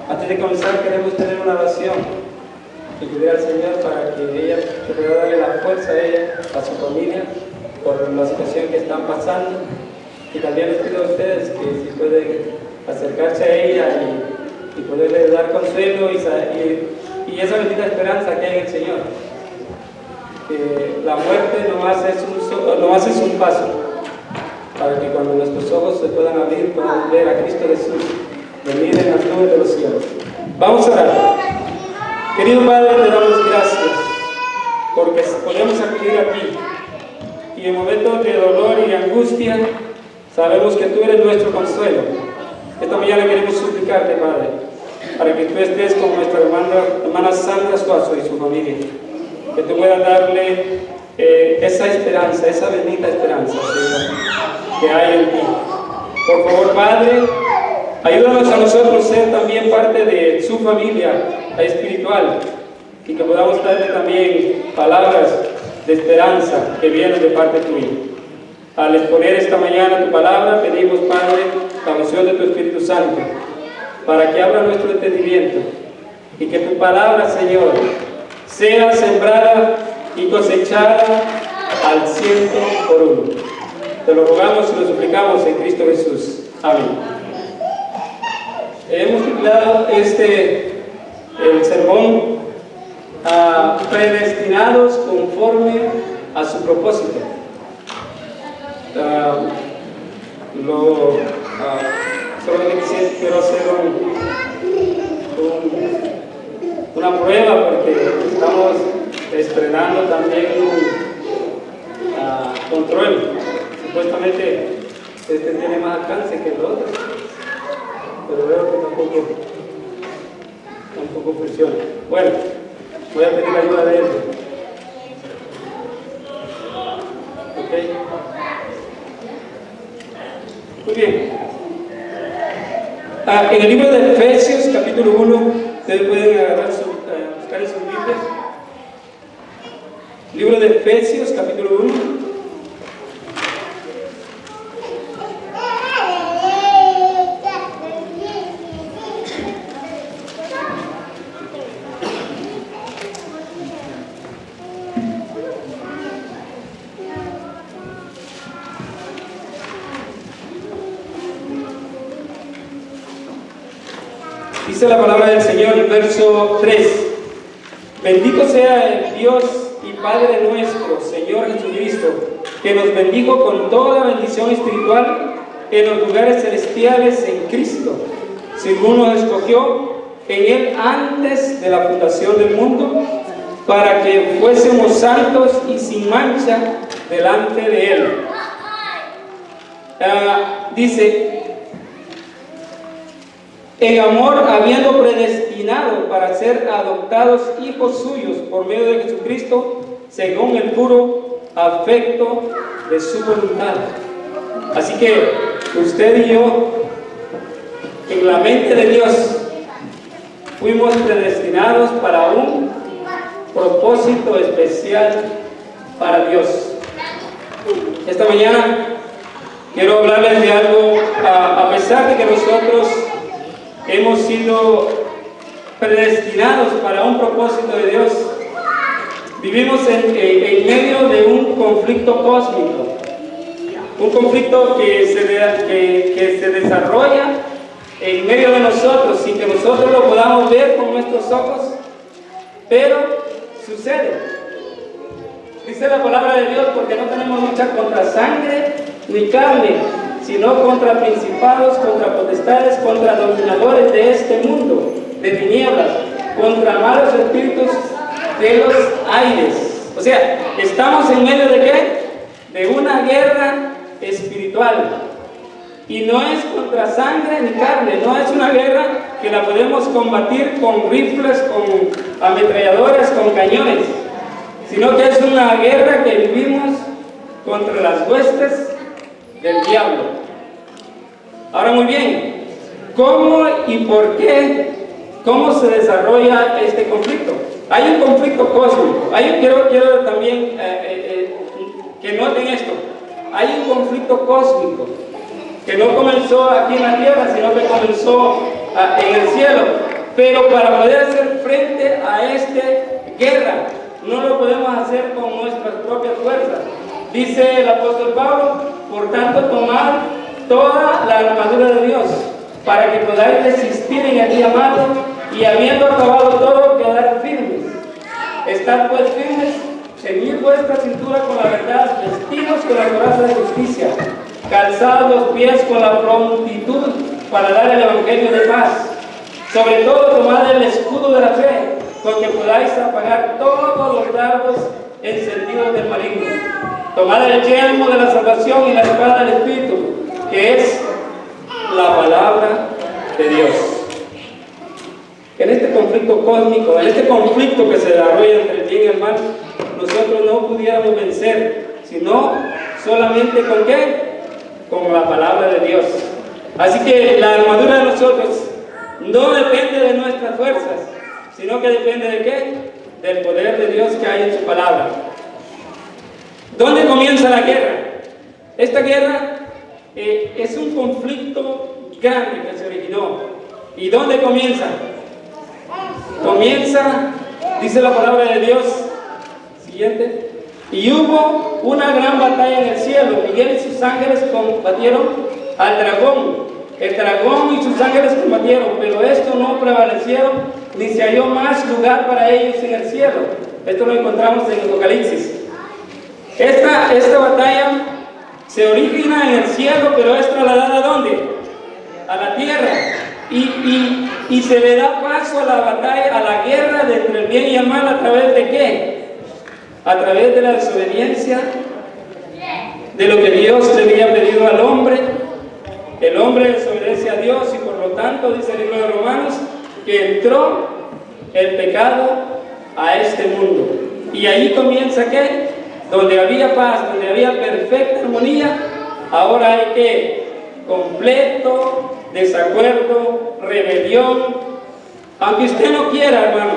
Antes de comenzar queremos tener una oración y pedir al Señor para que ella pueda darle la fuerza a ella, a su familia, por la situación que están pasando. Y también les pido a ustedes que si pueden acercarse a ella y poderle dar consuelo y esa bendita esperanza que hay en el Señor. Que la muerte nomás es un paso para que cuando nuestros ojos se puedan abrir, puedan ver a Cristo Jesús venir en las nubes de los cielos. Vamos a orar. Querido Padre, te damos gracias porque podemos acudir aquí y en momentos de dolor y angustia sabemos que tú eres nuestro consuelo. Esta mañana queremos suplicarte, Padre, para que tú estés con nuestra hermana Sandra Suazo y su familia, que tú puedas darle esa esperanza, esa bendita esperanza, Señor, que hay en ti. Por favor, Padre, ayúdanos a nosotros ser también parte de su familia espiritual y que podamos darle también palabras de esperanza que vienen de parte tuya. Al exponer esta mañana tu palabra, pedimos, Padre, la unción de tu Espíritu Santo para que abra nuestro entendimiento y que tu palabra, Señor, sea sembrada y cosechada al 100%. Te lo rogamos y lo suplicamos en Cristo Jesús. Amén. Hemos titulado el sermón predestinados conforme a su propósito. Solamente quiero hacer una prueba porque estamos estrenando también un control. Supuestamente este tiene más alcance que el otro, pero veo que tampoco funciona. Bueno, voy a pedir la ayuda de él. ¿Ok? Muy bien. En el libro de Efesios, capítulo 1, ustedes pueden agarrar buscar en sus Biblias. Libro de Efesios, capítulo 1. Dice la palabra del Señor, el verso 3. Bendito sea el Dios y Padre nuestro, Señor Jesucristo, que nos bendijo con toda bendición espiritual en los lugares celestiales en Cristo, según nos escogió en Él antes de la fundación del mundo, para que fuésemos santos y sin mancha delante de Él. Dice, en amor, habiendo predestinado para ser adoptados hijos suyos por medio de Jesucristo, según el puro afecto de su voluntad. Así que usted y yo, en la mente de Dios, fuimos predestinados para un propósito especial para Dios. Esta mañana quiero hablarles de algo, a pesar de que nosotros hemos sido predestinados para un propósito de Dios, vivimos en medio de un conflicto cósmico, un conflicto que se desarrolla en medio de nosotros sin que nosotros lo podamos ver con nuestros ojos, pero sucede. Dice la palabra de Dios, porque no tenemos lucha contra sangre ni carne, sino contra principados, contra potestades, contra dominadores de este mundo, de tinieblas, contra malos espíritus de los aires. O sea, estamos en medio de ¿qué? De una guerra espiritual. Y no es contra sangre ni carne, no es una guerra que la podemos combatir con rifles, con ametralladoras, con cañones, sino que es una guerra que vivimos contra las huestes del diablo. Ahora muy bien, ¿cómo y por qué? ¿Cómo se desarrolla este conflicto? Hay un conflicto cósmico. Quiero también que noten esto. Hay un conflicto cósmico que no comenzó aquí en la tierra, sino que comenzó en el cielo. Pero para poder hacer frente a esta guerra, no lo podemos hacer con nuestras propias fuerzas. Dice el apóstol Pablo, por tanto, tomad toda la armadura de Dios, para que podáis resistir en el día malo, y habiendo acabado todo, quedar firmes. Estad pues firmes, ceñid vuestra cintura con la verdad, vestidos con la coraza de justicia, calzados los pies con la prontitud para dar el evangelio de paz. Sobre todo, tomad el escudo de la fe, con que podáis apagar todos los dardos encendidos del maligno. Tomad el yelmo de la salvación y la espada del Espíritu, que es la palabra de Dios. En este conflicto cósmico, en este conflicto que se desarrolla entre el bien y el mal, nosotros no pudiéramos vencer, sino solamente ¿con qué? Con la palabra de Dios. Así que la armadura de nosotros no depende de nuestras fuerzas, sino que depende de ¿qué? Del poder de Dios que hay en su palabra. ¿Dónde comienza la guerra? Esta guerra es un conflicto grande que se originó. ¿Y dónde comienza? Comienza, dice la palabra de Dios, siguiente, y hubo una gran batalla en el cielo. Miguel y sus ángeles combatieron al dragón. El dragón y sus ángeles combatieron, pero esto no prevalecieron, ni se halló más lugar para ellos en el cielo. Esto lo encontramos en el Apocalipsis. Esta batalla se origina en el cielo, pero es trasladada ¿a dónde? A la tierra. Y se le da paso a la batalla, a la guerra entre el bien y el mal, ¿a través de qué? A través de la desobediencia de lo que Dios le había pedido al hombre. El hombre desobedece a Dios y por lo tanto, dice el libro de Romanos, que entró el pecado a este mundo. Y ahí comienza ¿qué? Donde había paz, donde había perfecta armonía, ahora hay ¿qué? Completo desacuerdo, rebelión. Aunque usted no quiera, hermano,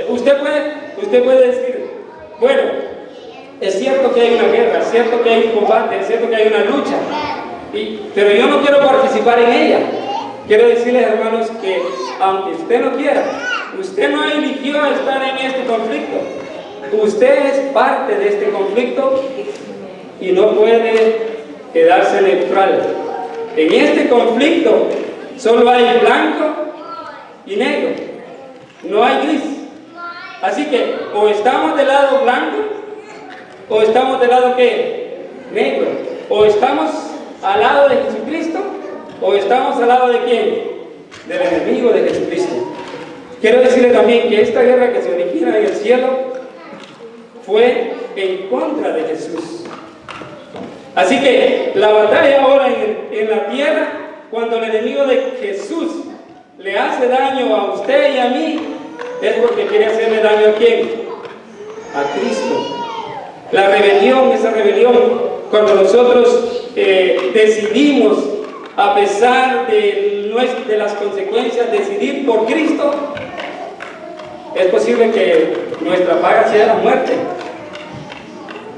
usted puede decir, bueno, es cierto que hay una guerra, es cierto que hay un combate, es cierto que hay una lucha, pero yo no quiero participar en ella. Quiero decirles, hermanos, que aunque usted no quiera, usted no eligió estar en este conflicto. Usted es parte de este conflicto y no puede quedarse neutral. En este conflicto solo hay blanco y negro, no hay gris. Así que o estamos del lado blanco o estamos del lado ¿qué? Negro. O estamos al lado de Jesucristo o estamos al lado de ¿quién? Del enemigo de Jesucristo. Quiero decirle también que esta guerra que se origina en el cielo fue en contra de Jesús. Así que la batalla ahora en la tierra, cuando el enemigo de Jesús le hace daño a usted y a mí, es porque quiere hacerle daño ¿a quién? A Cristo. La rebelión, esa rebelión, cuando nosotros decidimos, a pesar de las consecuencias, decidir por Cristo, es posible que nuestra paga sea la muerte.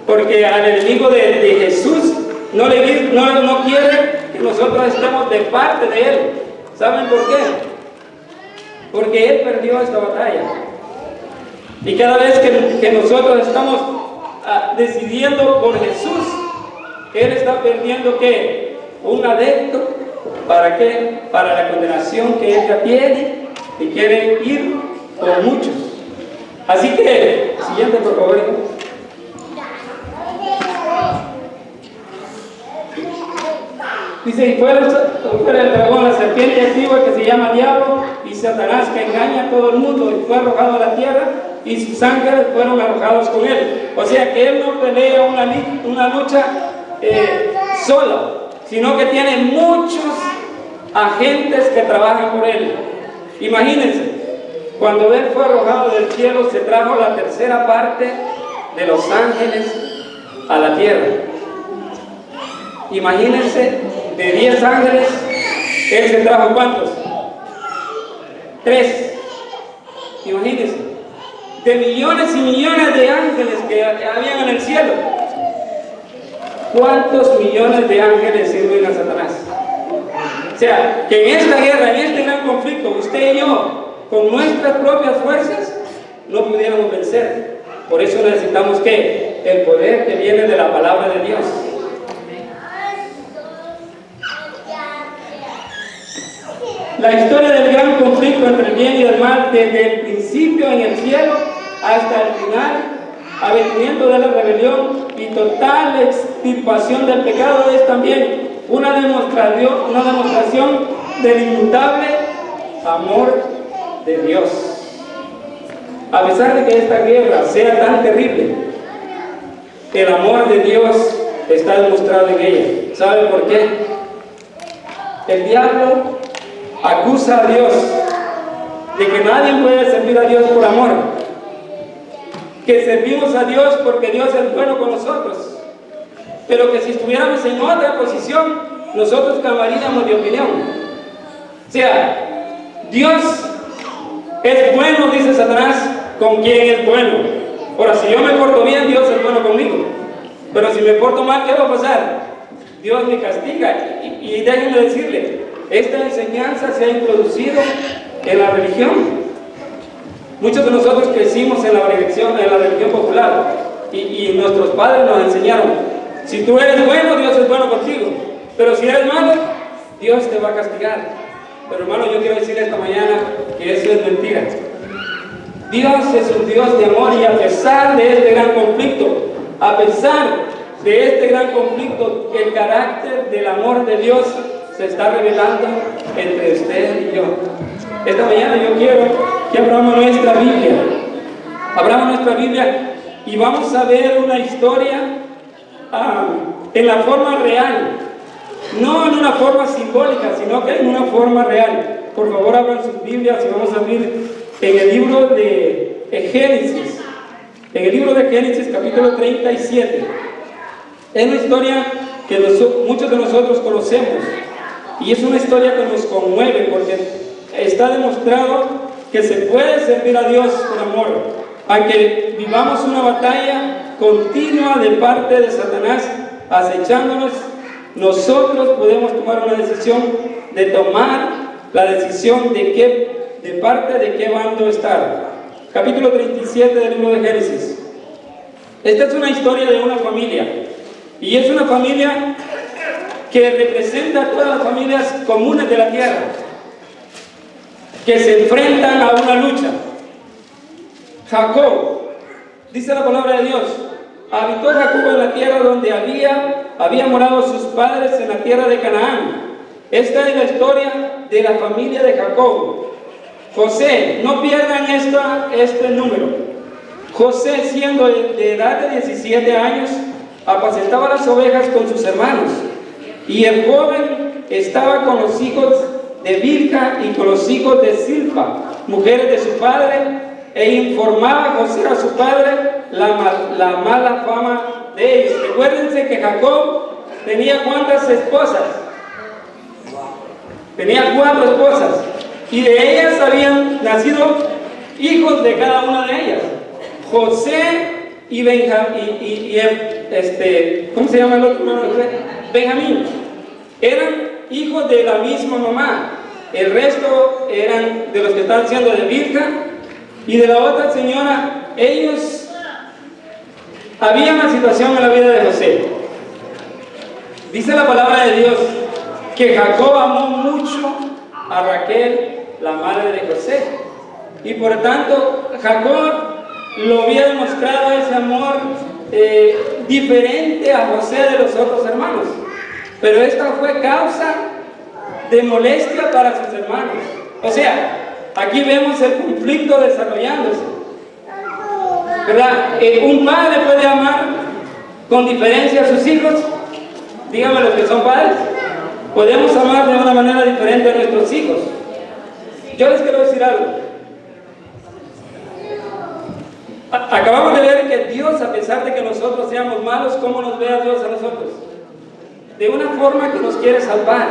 Porque al enemigo de Jesús no quiere que nosotros estemos de parte de Él. ¿Saben por qué? Porque Él perdió esta batalla. Y cada vez que nosotros estamos decidiendo por Jesús, Él está perdiendo ¿qué? Un adepto. ¿Para qué? Para la condenación que Él ya tiene y quiere ir por muchos. Así que, siguiente por favor. Dice, y fuera el dragón, la serpiente antigua que se llama Diablo y Satanás, que engaña a todo el mundo, y fue arrojado a la tierra y sus ángeles fueron arrojados con él. O sea que él no pelea una lucha sola, sino que tiene muchos agentes que trabajan por él. Imagínense, cuando él fue arrojado del cielo, se trajo la tercera parte de los ángeles a la tierra. Imagínense, de 10 ángeles, él se trajo ¿cuántos? 3. Imagínense, de millones y millones de ángeles que habían en el cielo, ¿cuántos millones de ángeles sirven a Satanás? sea, que en esta guerra, en este gran conflicto, usted y yo, con nuestras propias fuerzas, no pudiéramos vencer. Por eso necesitamos que el poder que viene de la palabra de Dios. La historia del gran conflicto entre el bien y el mal, desde el principio en el cielo hasta el final, abatimiento de la rebelión y total extirpación del pecado, es también una demostración del inmutable amor de Dios. A pesar de que esta guerra sea tan terrible, el amor de Dios está demostrado en ella. ¿Sabe por qué? El diablo acusa a Dios de que nadie puede servir a Dios por amor, que servimos a Dios porque Dios es bueno con nosotros, pero que si estuviéramos en otra posición, nosotros cambiaríamos de opinión. O sea, Dios es bueno, dice Satanás, con quien es bueno. Ahora, si yo me porto bien, Dios es bueno conmigo, pero si me porto mal, ¿qué va a pasar? Dios me castiga. Y déjenme decirle, esta enseñanza se ha introducido en la religión. Muchos de nosotros crecimos en la religión popular y nuestros padres nos enseñaron: si tú eres bueno, Dios es bueno contigo, pero si eres malo, Dios te va a castigar. Pero hermano, yo quiero decir esta mañana que eso es mentira. Dios es un Dios de amor, y a pesar de este gran conflicto, a pesar de este gran conflicto, el carácter del amor de Dios se está revelando entre usted y yo. Esta mañana yo quiero que abramos nuestra Biblia. Abramos nuestra Biblia y vamos a ver una historia en la forma real. No en una forma simbólica, sino que en una forma real. Por favor, abran sus Biblias y vamos a abrir en el libro de Génesis. En el libro de Génesis, capítulo 37. Es una historia que muchos de nosotros conocemos. Y es una historia que nos conmueve porque está demostrado que se puede servir a Dios con amor. Aunque vivamos una batalla continua de parte de Satanás acechándonos, nosotros podemos tomar una decisión de tomar la decisión de parte de qué bando estar. Capítulo 37 del libro de Génesis. Esta es una historia de una familia. Y es una familia que representa a todas las familias comunes de la tierra, que se enfrentan a una lucha. Jacob, dice la palabra de Dios, habitó Jacob en la tierra donde había morado sus padres, en la tierra de Canaán. Esta es la historia de la familia de Jacob. José, no pierdan este número. José, siendo de edad de 17 años, apacentaba las ovejas con sus hermanos. Y el joven estaba con los hijos de Bilha y con los hijos de Silpa, mujeres de su padre, e informaba a José a su padre la mala fama de ellos. Recuérdense que Jacob tenía ¿cuántas esposas? Tenía 4 esposas, y de ellas habían nacido hijos de cada una de ellas. José y ¿cómo se llama el otro hermano? Benjamín. Eran hijos de la misma mamá. El resto eran de los que están siendo de Bilha y de la otra señora. Ellos, había una situación en la vida de José. Dice la palabra de Dios que Jacob amó mucho a Raquel, la madre de José, y por tanto Jacob lo había demostrado ese amor diferente a José de los otros hermanos. Pero esta fue causa de molestia para sus hermanos. O sea, aquí vemos el conflicto desarrollándose, ¿verdad? Un padre puede amar con diferencia a sus hijos. Díganme los que son padres. Podemos amar de una manera diferente a nuestros hijos. Yo les quiero decir algo. Acabamos de ver que Dios, a pesar de que nosotros seamos malos, ¿cómo nos ve a Dios a nosotros? De una forma que nos quiere salvar.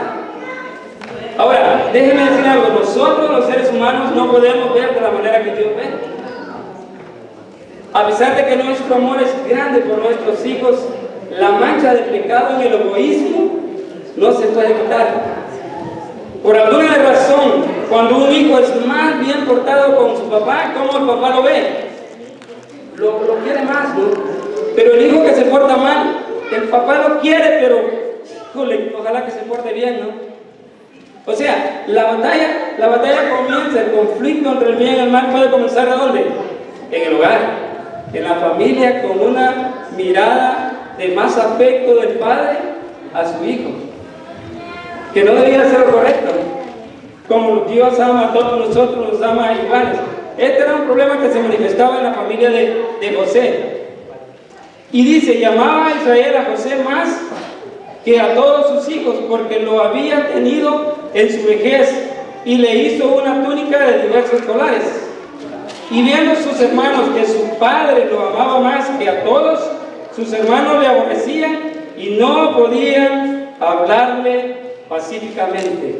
Ahora, déjenme decir algo. Nosotros, los seres humanos, no podemos ver de la manera que Dios ve. A pesar de que nuestro amor es grande por nuestros hijos, la mancha del pecado en el egoísmo no se puede quitar. Por alguna razón, cuando un hijo es más bien portado con su papá, ¿cómo el papá lo ve? Lo quiere más, ¿no? Pero el hijo que se porta mal, el papá lo quiere, pero híjole, ojalá que se porte bien, ¿no? O sea, la batalla comienza, el conflicto entre el bien y el mal puede comenzar ¿a dónde? En el hogar, en la familia, con una mirada de más afecto del padre a su hijo, que no debía ser lo correcto. Como Dios ama a todos nosotros, nos ama iguales. Este era un problema que se manifestaba en la familia de José. Y dice, llamaba a Israel a José más que a todos sus hijos, porque lo había tenido en su vejez, y le hizo una túnica de diversos colores. Y viendo sus hermanos que su padre lo amaba más que a todos, sus hermanos le aborrecían y no podían hablarle pacíficamente.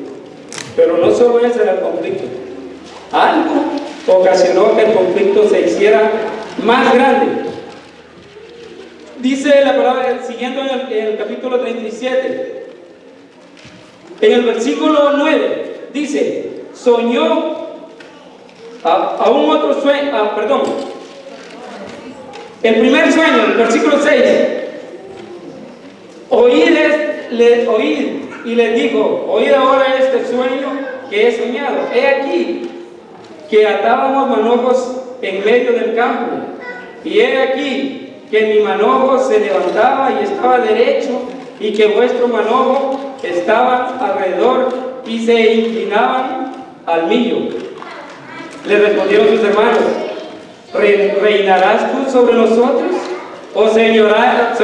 Pero no solo ese era el conflicto. Algo ocasionó que el conflicto se hiciera más grande. Dice la palabra, siguiendo en el capítulo 37, en el versículo 9, dice, soñó a un otro sueño, el primer sueño, el versículo 6, oíd, y les dijo, oíd ahora este sueño que he soñado. He aquí que atábamos manojos en medio del campo, y he aquí que mi manojo se levantaba y estaba derecho, y que vuestro manojo estaba alrededor y se inclinaban al mío. Le respondieron sus hermanos, ¿reinarás tú sobre nosotros? ¿O señorarás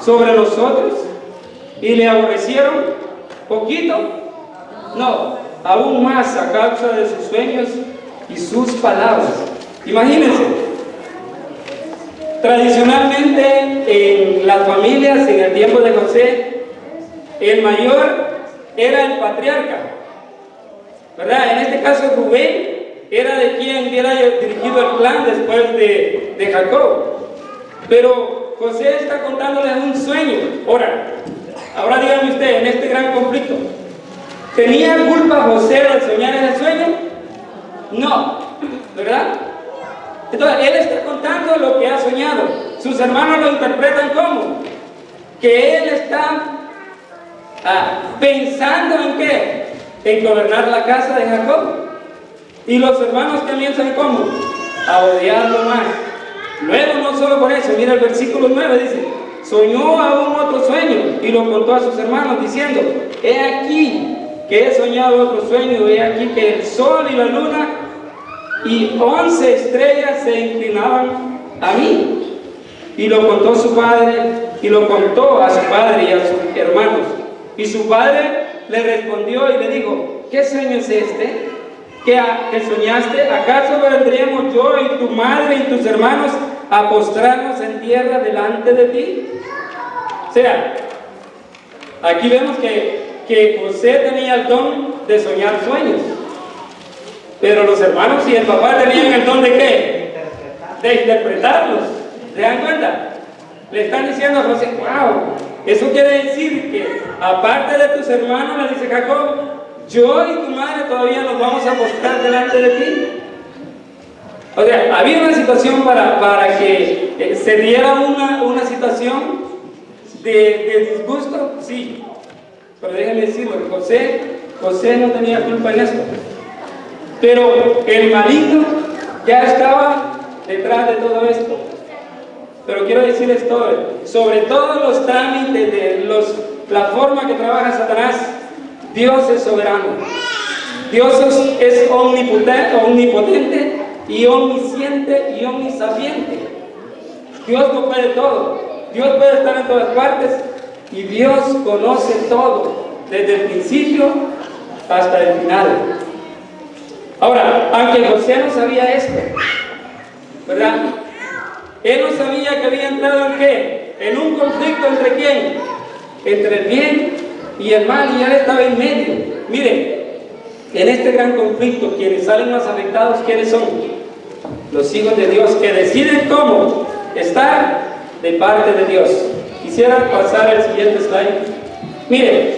sobre nosotros? ¿Y le aborrecieron poquito? No, aún más a causa de sus sueños y sus palabras. Imagínense, tradicionalmente en las familias en el tiempo de José, el mayor era el patriarca, ¿verdad? En este caso Rubén era de quien hubiera dirigido el clan después de Jacob. Pero José está contándoles un sueño. Ahora díganme usted, en este gran conflicto, ¿tenía culpa José de soñar ese sueño? No, ¿verdad? Entonces, él está contando lo que ha soñado. Sus hermanos lo interpretan como que él está pensando en qué, en gobernar la casa de Jacob. Y los hermanos comienzan como a odiarlo más. Luego, no solo por eso, mira el versículo 9, dice, soñó aún otro sueño y lo contó a sus hermanos diciendo, he aquí que he soñado otro sueño, he aquí que el sol y la luna y 11 estrellas se inclinaban a mí. Y lo contó a su padre y a sus hermanos. Y su padre le respondió y le dijo, ¿qué sueño es este que soñaste? ¿Acaso vendremos yo y tu madre y tus hermanos a postrarnos en tierra delante de ti? O sea, aquí vemos que José tenía el don de soñar sueños, pero los hermanos y el papá tenían el don de ¿qué? De interpretarlos. ¿Se dan cuenta? Le están diciendo a José, wow, eso quiere decir que aparte de tus hermanos, le dice Jacob, yo y tu madre todavía nos vamos a postrar delante de ti. O sea, había una situación para que se diera una situación de disgusto, sí. Pero déjenme decirlo, José no tenía culpa en esto. Pero el maligno ya estaba detrás de todo esto. Pero quiero decirles esto, sobre todos los trámites de la forma que trabaja Satanás, Dios es soberano. Dios es omnipotente y omnisciente y omnisapiente. Dios lo puede todo. Dios puede estar en todas partes y Dios conoce todo, desde el principio hasta el final. Ahora, aunque José no sabía esto, ¿verdad? Él no sabía que había entrado en ¿qué? En un conflicto entre ¿quién? Entre el bien y el mal, y él estaba en medio. Miren, en este gran conflicto, quienes salen más afectados, ¿quiénes son? Los hijos de Dios, que deciden cómo estar de parte de Dios. Quisiera pasar al siguiente slide. Miren,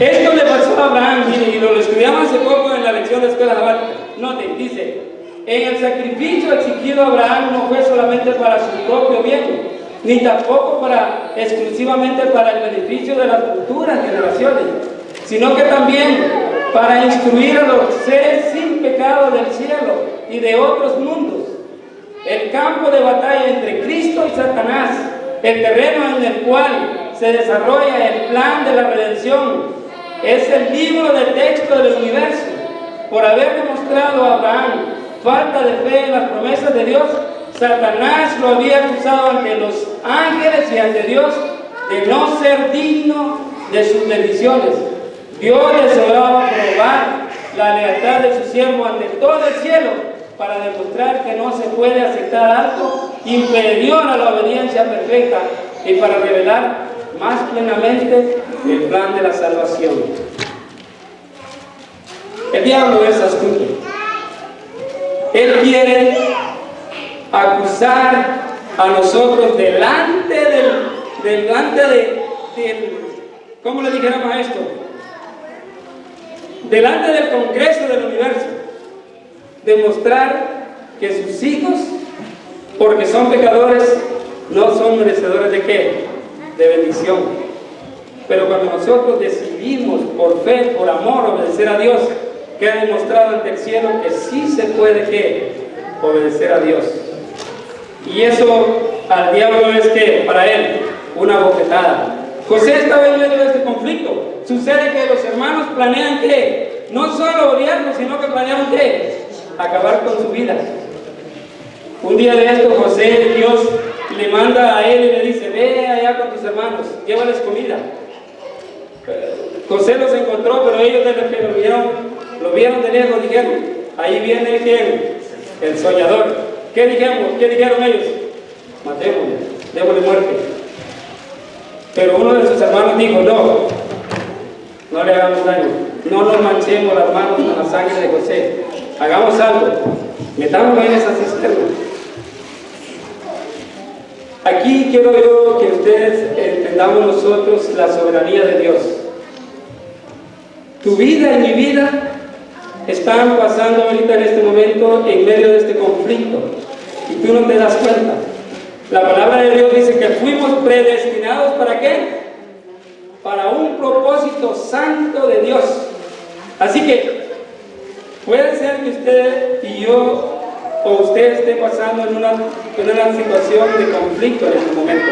Esto le pasó a Abraham, mire, y lo estudiamos hace poco en la lección de escuela sabática. Noten, dice, en el sacrificio exigido a Abraham no fue solamente para su propio bien, ni tampoco exclusivamente para el beneficio de las futuras generaciones, sino que también para instruir a los seres sin pecado del cielo y de otros mundos. El campo de batalla entre Cristo y Satanás, el terreno en el cual se desarrolla el plan de la redención, es el libro de texto del universo. Por haber demostrado a Abraham falta de fe en las promesas de Dios, Satanás lo había acusado ante los ángeles y ante Dios de no ser digno de sus bendiciones. Dios deseaba probar la lealtad de su siervo ante todo el cielo para demostrar que no se puede aceptar algo inferior a la obediencia perfecta y para revelar más plenamente el plan de la salvación. El diablo es astuto. Él quiere acusar a nosotros delante del ¿cómo le dijéramos a esto? Delante del Congreso del Universo, demostrar que sus hijos, porque son pecadores, no son merecedores ¿de qué? De bendición. Pero cuando nosotros decidimos por fe, por amor, obedecer a Dios, queda demostrado ante el cielo que sí se puede ¿qué? Obedecer a Dios. Y eso al diablo es que para él una bofetada. José estaba en medio de este conflicto. Sucede que los hermanos planean que no solo odiarlo, sino que planean que acabar con su vida. Un día de esto José, Dios le manda a él y le dice: ve allá con tus hermanos, llévales comida. José los encontró, pero ellos desde que lo vieron de lejos, dijeron: ahí viene ¿quién? El soñador. ¿Qué dijeron ellos? Matémosle, démosle muerte. Pero uno de sus hermanos dijo: no le hagamos daño, no nos manchemos las manos con la sangre de José, hagamos algo, metámoslo en esa cisterna. Aquí quiero yo que ustedes entendamos nosotros la soberanía de Dios. Tu vida y mi vida están pasando ahorita en este momento en medio de este conflicto y tú no te das cuenta. La palabra de Dios dice que fuimos predestinados ¿para qué? Para un propósito santo de Dios. Así que puede ser que usted y yo o usted esté pasando en una situación de conflicto en este momento.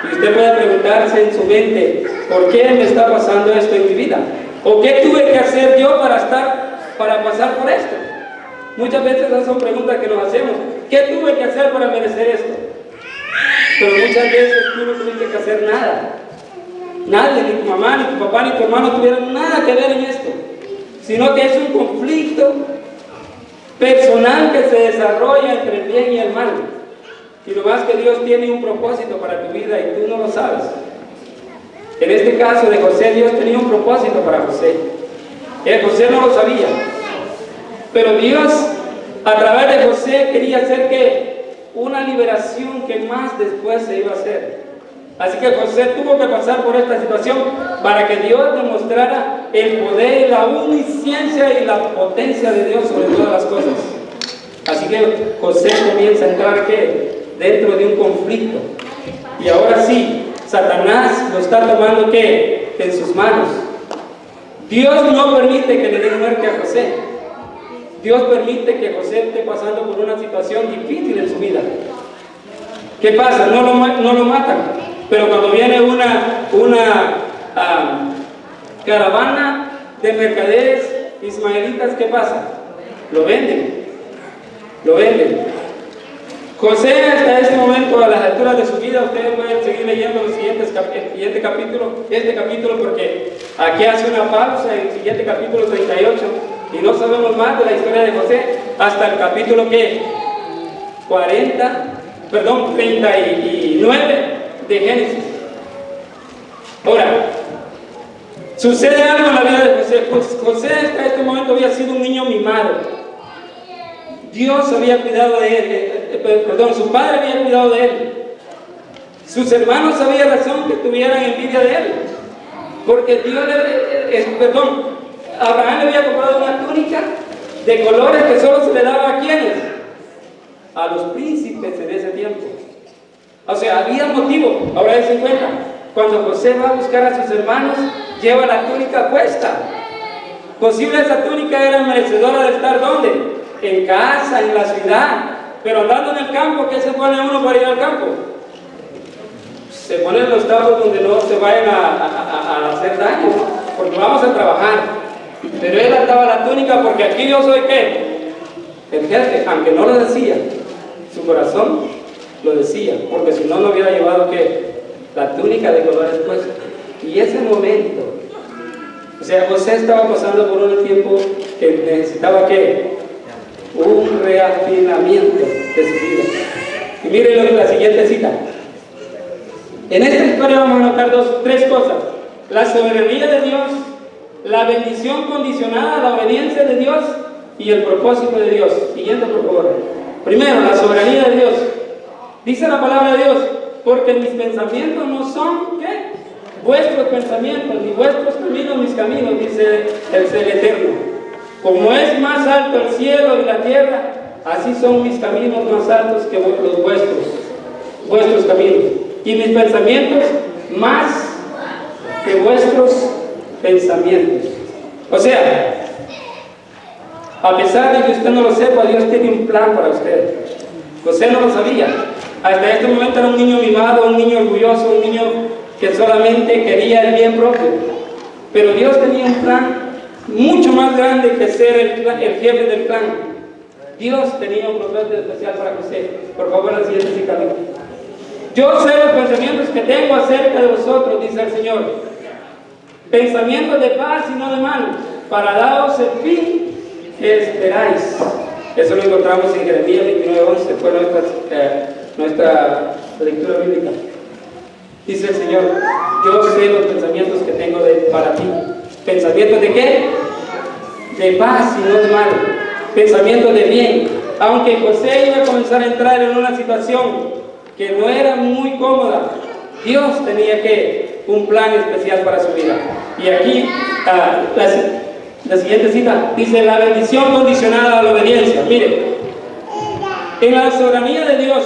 Y usted puede preguntarse en su mente: ¿por qué me está pasando esto en mi vida? ¿O qué tuve que hacer yo para pasar por esto? Muchas veces esas son preguntas que nos hacemos. ¿Qué tuve que hacer para merecer esto? Pero muchas veces tú no tuviste que hacer nada. Nadie, ni tu mamá, ni tu papá, ni tu hermano tuvieron nada que ver en esto, sino que es un conflicto personal que se desarrolla entre el bien y el mal. Y lo más que Dios tiene un propósito para tu vida y tú no lo sabes. En este caso de José, Dios tenía un propósito para José. José no lo sabía, pero Dios a través de José quería hacer que una liberación que más después se iba a hacer. Así que José tuvo que pasar por esta situación para que Dios demostrara el poder, la omnisciencia y la potencia de Dios sobre todas las cosas. Así que José comienza a entrar ¿qué? Dentro de un conflicto. Y ahora sí, Satanás lo está tomando ¿qué? En sus manos. Dios no permite que le den muerte a José. Dios permite que José esté pasando por una situación difícil en su vida. ¿Qué pasa? No lo matan. Pero cuando viene una caravana de mercaderes ismaelitas, ¿qué pasa? Lo venden. José hasta este momento, a las alturas de su vida, ustedes pueden seguir leyendo el siguiente capítulo, porque aquí hace una pausa en el siguiente capítulo 38 y no sabemos más de la historia de José hasta el capítulo ¿qué? 39 de Génesis. Ahora, sucede algo en la vida de José. José hasta este momento había sido un niño mimado. Dios había cuidado de él, su padre había cuidado de él. Sus hermanos había razón que tuvieran envidia de él, Porque Abraham le había comprado una túnica de colores que solo se le daba a ¿quiénes? A los príncipes en ese tiempo. O sea, había motivo. Ahora dense cuenta, cuando José va a buscar a sus hermanos, lleva la túnica puesta. Posible esa túnica era merecedora de estar ¿dónde? En casa, en la ciudad. Pero andando en el campo, ¿qué se pone uno para ir al campo? Se pone en los estados donde no se vayan a hacer daño, porque vamos a trabajar. Pero él andaba la túnica porque aquí yo soy ¿qué? El jefe, aunque no lo decía, su corazón lo decía, porque si no, no hubiera llevado ¿qué? La túnica de colores puesta. Y ese momento, o sea, José estaba pasando por un tiempo que necesitaba ¿qué? Un reafinamiento de su vida. Y miren la siguiente cita. En esta historia vamos a notar tres cosas: la soberanía de Dios, la bendición condicionada, la obediencia de Dios y el propósito de Dios. Siguiente, por favor. Primero, la soberanía de Dios. Dice la palabra de Dios: porque mis pensamientos no son ¿qué? Vuestros pensamientos, ni vuestros caminos mis caminos, dice el Eterno. Como es más alto el cielo y la tierra, así son mis caminos más altos que los vuestros caminos. Y mis pensamientos más que vuestros pensamientos. O sea, a pesar de que usted no lo sepa, Dios tiene un plan para usted. José no lo sabía. Hasta este momento era un niño mimado, un niño orgulloso, un niño que solamente quería el bien propio. Pero Dios tenía un plan mucho más grande que ser el jefe del plan. Dios tenía un propósito especial para José. Por favor, la siguiente cita. Yo sé los pensamientos que tengo acerca de vosotros, dice el Señor. Pensamientos de paz y no de mal, para daros el fin que esperáis. Eso lo encontramos en Jeremías 29:11, fue nuestra lectura bíblica. Dice el Señor: yo sé los pensamientos que tengo para ti. ¿Pensamientos de qué? De paz y no de mal. Pensamientos de bien. Aunque José iba a comenzar a entrar en una situación que no era muy cómoda, Dios tenía un plan especial para su vida. Y aquí la siguiente cita dice: la bendición condicionada a la obediencia. Mire, en la soberanía de Dios,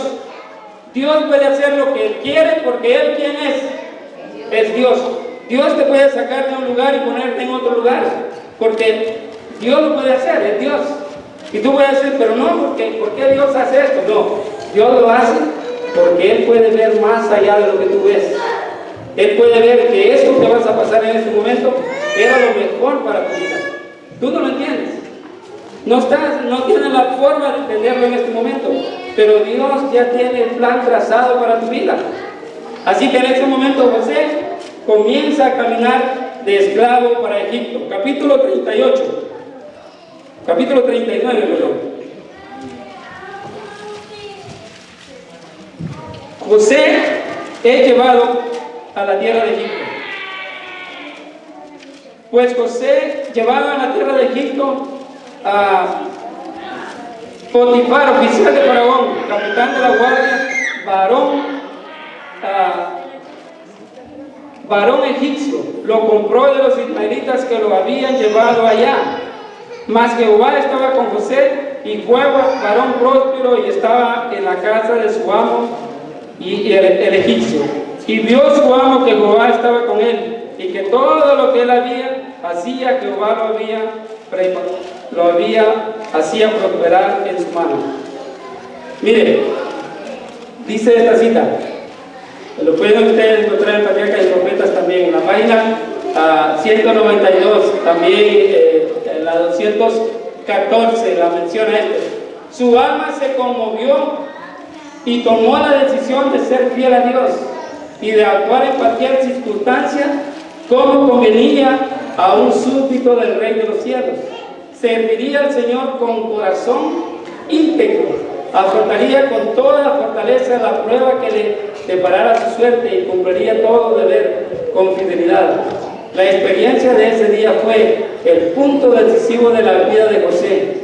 Dios puede hacer lo que Él quiere, porque Él, ¿quién es? Es Dios. Dios te puede sacar de un lugar y ponerte en otro lugar, porque Dios lo puede hacer, es Dios. Y tú puedes decir: pero no, ¿por qué Dios hace esto? No, Dios lo hace porque Él puede ver más allá de lo que tú ves. Él puede ver que esto que vas a pasar en este momento era lo mejor para tu vida. Tú no lo entiendes. No tienes la forma de entenderlo en este momento, pero Dios ya tiene el plan trazado para tu vida. Así que en este momento José comienza a caminar de esclavo para Egipto. Capítulo 39, perdón. José es llevado a la tierra de Egipto. Pues José, llevado a la tierra de Egipto, a Potifar, oficial de Faraón, capitán de la guardia, varón egipcio, lo compró de los ismaelitas que lo habían llevado allá. Mas Jehová estaba con José, y fue varón próspero, y estaba en la casa de su amo y el egipcio. Y vio su amo que Jehová estaba con él, y que todo lo que él hacía, Jehová hacía prosperar en su mano. Mire, dice esta cita, lo pueden ustedes encontrar en Patriarcas y Profetas también, en la página 192, también en la 214 la menciona esto. Su alma se conmovió y tomó la decisión de ser fiel a Dios y de actuar en cualquier circunstancia como convenía a un súbdito del Rey de los cielos. Serviría al Señor con corazón íntegro, afrontaría con toda la fortaleza la prueba que le deparara su suerte y cumpliría todo deber con fidelidad. La experiencia de ese día fue el punto decisivo de la vida de José.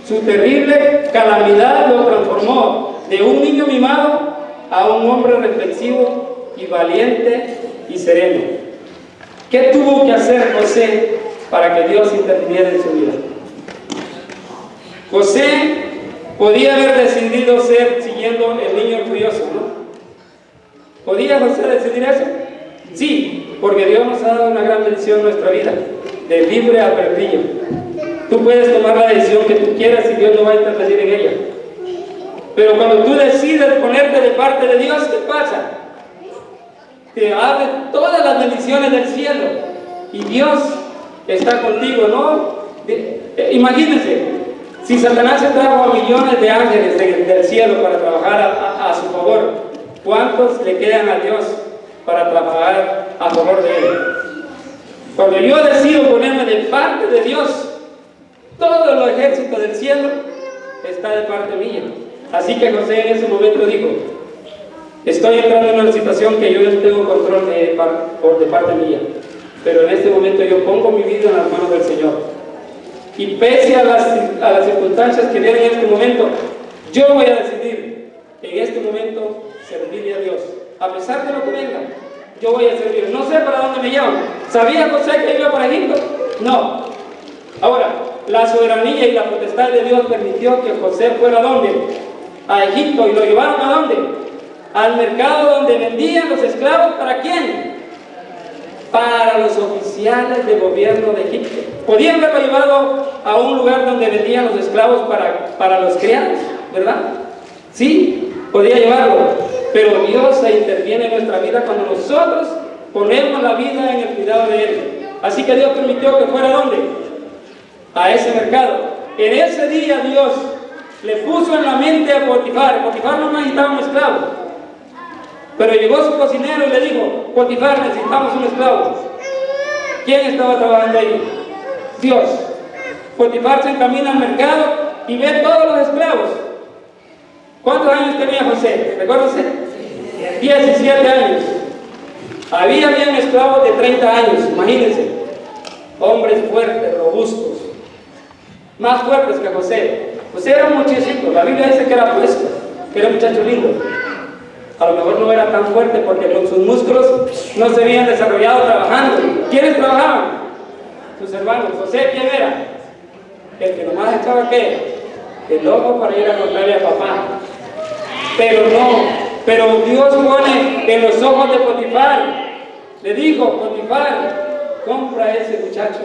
Su terrible calamidad lo transformó de un niño mimado a un hombre reflexivo y valiente y sereno. ¿Qué tuvo que hacer José para que Dios interviniera en su vida? José podía haber decidido ser siguiendo el niño orgulloso, ¿no? ¿Podía José decidir eso? Sí, porque Dios nos ha dado una gran bendición en nuestra vida, de libre albedrío. Tú puedes tomar la decisión que tú quieras y Dios no va a intervenir en ella. Pero cuando tú decides ponerte de parte de Dios, ¿qué pasa? Te abre todas las bendiciones del cielo y Dios está contigo, ¿no? Imagínense, si Satanás se trajo a millones de ángeles del cielo para trabajar a su favor, ¿cuántos le quedan a Dios para trabajar a favor de Él? Cuando yo decido ponerme de parte de Dios, todo el ejército del cielo está de parte mía. Así que José en ese momento dijo: estoy entrando en una situación que yo no tengo control de parte mía, pero en este momento yo pongo mi vida en las manos del Señor. Y pese a las circunstancias que vienen en este momento, yo voy a decidir en este momento servirle a Dios. A pesar de lo que venga, yo voy a servir. No sé para dónde me llevan. ¿Sabía José que iba para Egipto? No. Ahora, la soberanía y la potestad de Dios permitió que José fuera ¿a dónde? A Egipto. ¿Y lo llevaron a dónde? Al mercado donde vendían los esclavos. ¿Para quién? Para los oficiales del gobierno de Egipto. Podían haberlo llevado a un lugar donde vendían los esclavos para los criados, ¿verdad? Sí, podía llevarlo, pero Dios se interviene en nuestra vida cuando nosotros ponemos la vida en el cuidado de Él. Así que Dios permitió que fuera ¿a dónde? A ese mercado. En ese día Dios le puso en la mente a Potifar. Potifar no necesitaba un esclavo, pero llegó su cocinero y le dijo: Potifar, necesitamos un esclavo. ¿Quién estaba trabajando ahí? Dios. Potifar se encamina al mercado y ve todos los esclavos. ¿Cuántos años tenía José? ¿Recuerda usted? 17 años. Había bien esclavos de 30 años, imagínense. Hombres fuertes, robustos, más fuertes que José. José era un muchachito, la Biblia dice que era puesto, que era un muchacho lindo. A lo mejor no era tan fuerte porque con sus músculos no se habían desarrollado trabajando. ¿Quiénes trabajaban? Sus hermanos. ¿José quién era? El que nomás echaba ¿qué? El ojo para ir a contarle a papá. Pero Dios pone en los ojos de Potifar. Le dijo: Potifar, compra a ese muchacho.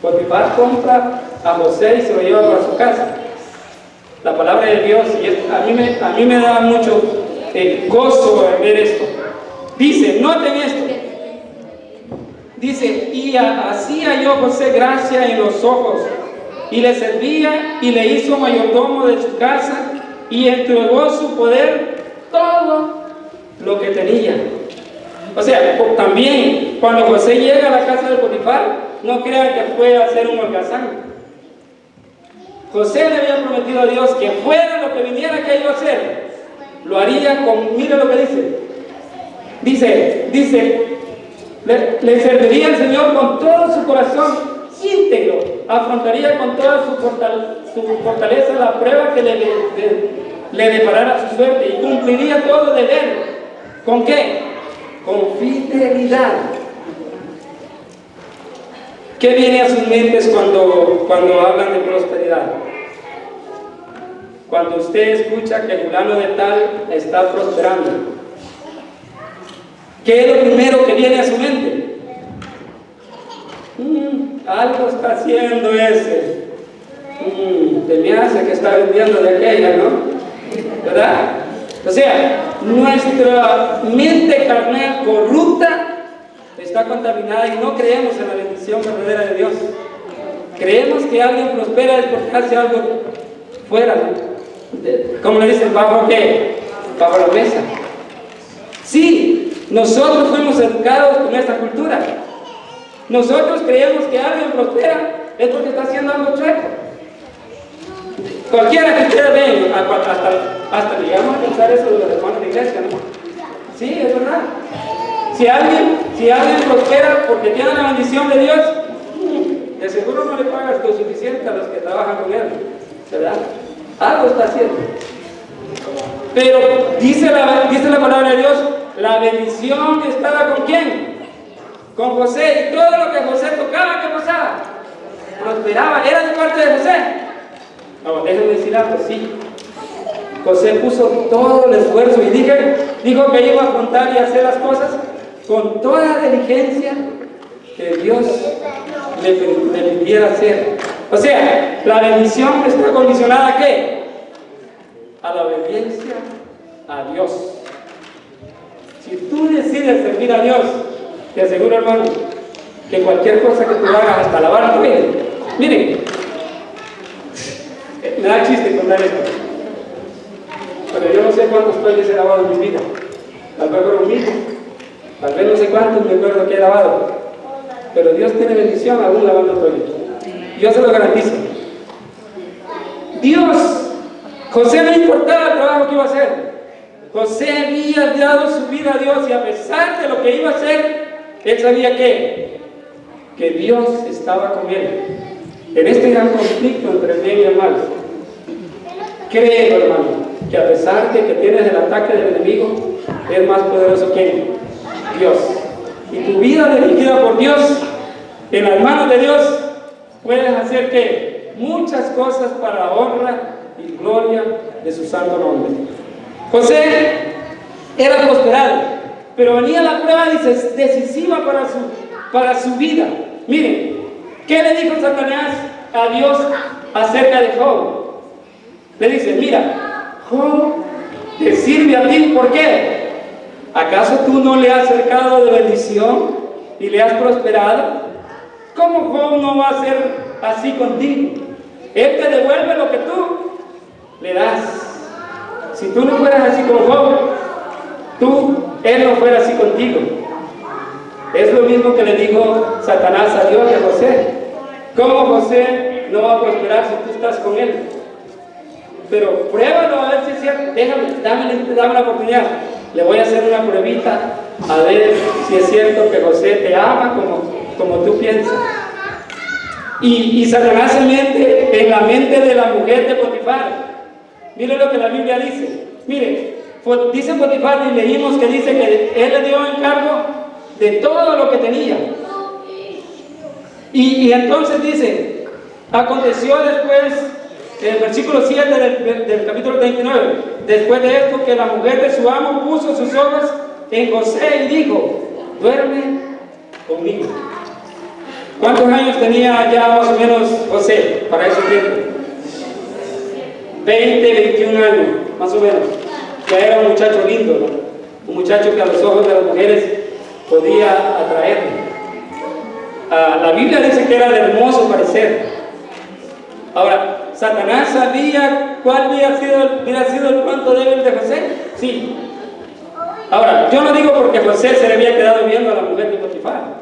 Potifar compra a José y se lo lleva para su casa. La palabra de Dios, y a mí me da mucho gozo ver esto. Dice, noten esto. Dice: y así halló José gracia en los ojos, y le servía y le hizo mayordomo de su casa, y entregó su poder todo lo que tenía. O sea, también cuando José llega a la casa de Potifar, no crean que fue a hacer un holgazán. José le había prometido a Dios que fuera lo que viniera que iba a hacer, lo haría con, mire lo que dice, le serviría al Señor con todo su corazón íntegro, afrontaría con toda su fortaleza la prueba que le deparara su suerte, y cumpliría todo deber. ¿Con qué? Con fidelidad. ¿Qué viene a sus mentes cuando hablan de prosperidad? Cuando usted escucha que fulano de tal está prosperando, ¿qué es lo primero que viene a su mente? Algo está haciendo ese. Se me hace que está vendiendo de aquella, ¿no? ¿Verdad? O sea, nuestra mente carnal corrupta está contaminada y no creemos en la bendición verdadera de Dios. Creemos que alguien prospera es porque hace algo fuera, como le dicen, ¿bajo qué? Bajo la mesa. Sí, nosotros fuimos educados con esta cultura. Nosotros creemos que alguien prospera es porque está haciendo algo chueco. Cualquiera que ustedes ven, hasta llegamos a pensar eso de los hermanos de iglesia, ¿no? Sí, es verdad. Si alguien prospera porque tiene la bendición de Dios, de seguro no le pagas lo suficiente a los que trabajan con él, ¿verdad? Algo está haciendo. Pero dice la palabra de Dios, la bendición estaba ¿con quién? con José, y todo lo que José tocaba, ¿qué pasaba? Prosperaba. ¿Era de parte de José? No, déjenme decir algo, sí. José puso todo el esfuerzo y dijo que iba a afrontar y hacer las cosas con toda la diligencia que Dios le pidiera hacer. O sea, la bendición está condicionada ¿a qué? A la obediencia a Dios. Si tú decides servir a Dios, te aseguro, hermano, que cualquier cosa que tú hagas, hasta lavar tu vida. Miren, me da chiste contar esto, pero yo no sé cuántos toallas he lavado en mi vida. Tal vez por un mismo, tal vez no sé cuántos me acuerdo que he lavado, pero Dios tiene bendición aún lavando toallas. Yo se lo garantizo. Dios, José no importaba el trabajo que iba a hacer. José había dado su vida a Dios, y a pesar de lo que iba a hacer, él sabía que Dios estaba con él en este gran conflicto entre bien y el mal. Creo, hermano, que a pesar de que tienes el ataque del enemigo, es más poderoso que Dios. Y tu vida dirigida por Dios, en las manos de Dios, puedes hacer que muchas cosas para la honra y gloria de su santo nombre. José era prosperado, pero venía la prueba decisiva para su vida. Miren, ¿qué le dijo Satanás a Dios acerca de Job? Le dice, mira, Job te sirve a ti, ¿por qué? ¿Acaso tú no le has cercado de bendición y le has prosperado? ¿Cómo Job no va a ser así contigo? Él te devuelve lo que tú le das. Si tú no fueras así con Job, él no fuera así contigo. Es lo mismo que le dijo Satanás a Dios y a José. ¿Cómo José no va a prosperar si tú estás con él? Pero pruébalo a ver si es cierto. Dame la oportunidad. Le voy a hacer una pruebita a ver si es cierto que José te ama como tú piensas. Y Satanás se mete en la mente de la mujer de Potifar. Mire lo que la Biblia dice. Mire, dice Potifar, y leímos que dice que él le dio encargo de todo lo que tenía. Y entonces dice, aconteció después, en el versículo 7 del capítulo 39, después de esto, que la mujer de su amo puso sus ojos en José y dijo, duerme conmigo. ¿Cuántos años tenía ya más o menos José para ese tiempo? 20, 21 años, más o menos. Ya era un muchacho lindo, ¿no? Un muchacho que a los ojos de las mujeres podía atraerle. La Biblia dice que era de hermoso parecer. Ahora, ¿Satanás sabía cuál hubiera sido el punto débil de José? Sí. Ahora, yo no digo porque José se le había quedado viendo a la mujer de Potifar.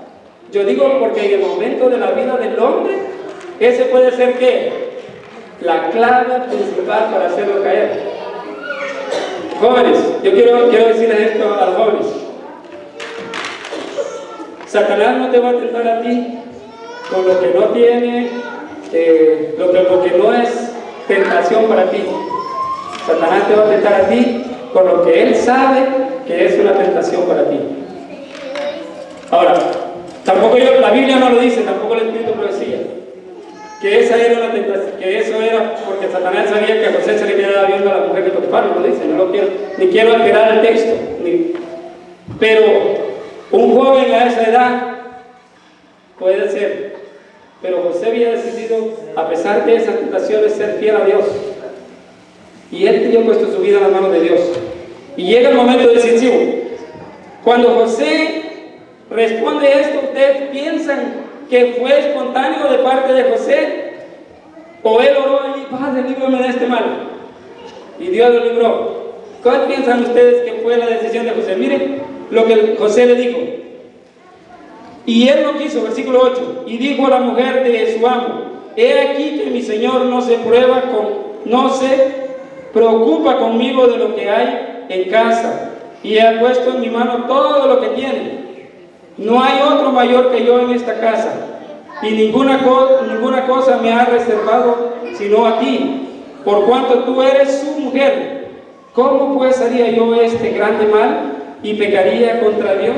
Yo digo porque en el momento de la vida del hombre, ese puede ser ¿qué? La clave principal para hacerlo caer. Jóvenes, yo quiero decirles esto a los jóvenes. Satanás no te va a tentar a ti con lo que no tiene, lo que no es tentación para ti. Satanás te va a tentar a ti con lo que él sabe que es una tentación para ti. Ahora, la Biblia no lo dice, tampoco el Espíritu lo decía, que esa era una tentación, que eso era porque Satanás sabía que a José se le quedaba viendo a la mujer de Potifar. No lo dice, ni quiero alterar el texto, pero un joven a esa edad puede ser, pero José había decidido, a pesar de esas tentaciones, ser fiel a Dios, y él tenía puesto su vida en las manos de Dios. Y llega el momento decisivo. Cuando José responde esto, ¿ustedes piensan que fue espontáneo de parte de José? ¿O él oró y Padre, líbrame de este mal? Y Dios lo libró. ¿Cuál piensan ustedes que fue la decisión de José? Miren lo que José le dijo. Y él no quiso, versículo 8. Y dijo a la mujer de su amo, he aquí que mi señor no se preocupa conmigo de lo que hay en casa, y he puesto en mi mano todo lo que tiene. No hay otro mayor que yo en esta casa, y ninguna cosa me ha reservado sino a ti, por cuanto tú eres su mujer. ¿Cómo pues haría yo este grande mal y pecaría contra Dios?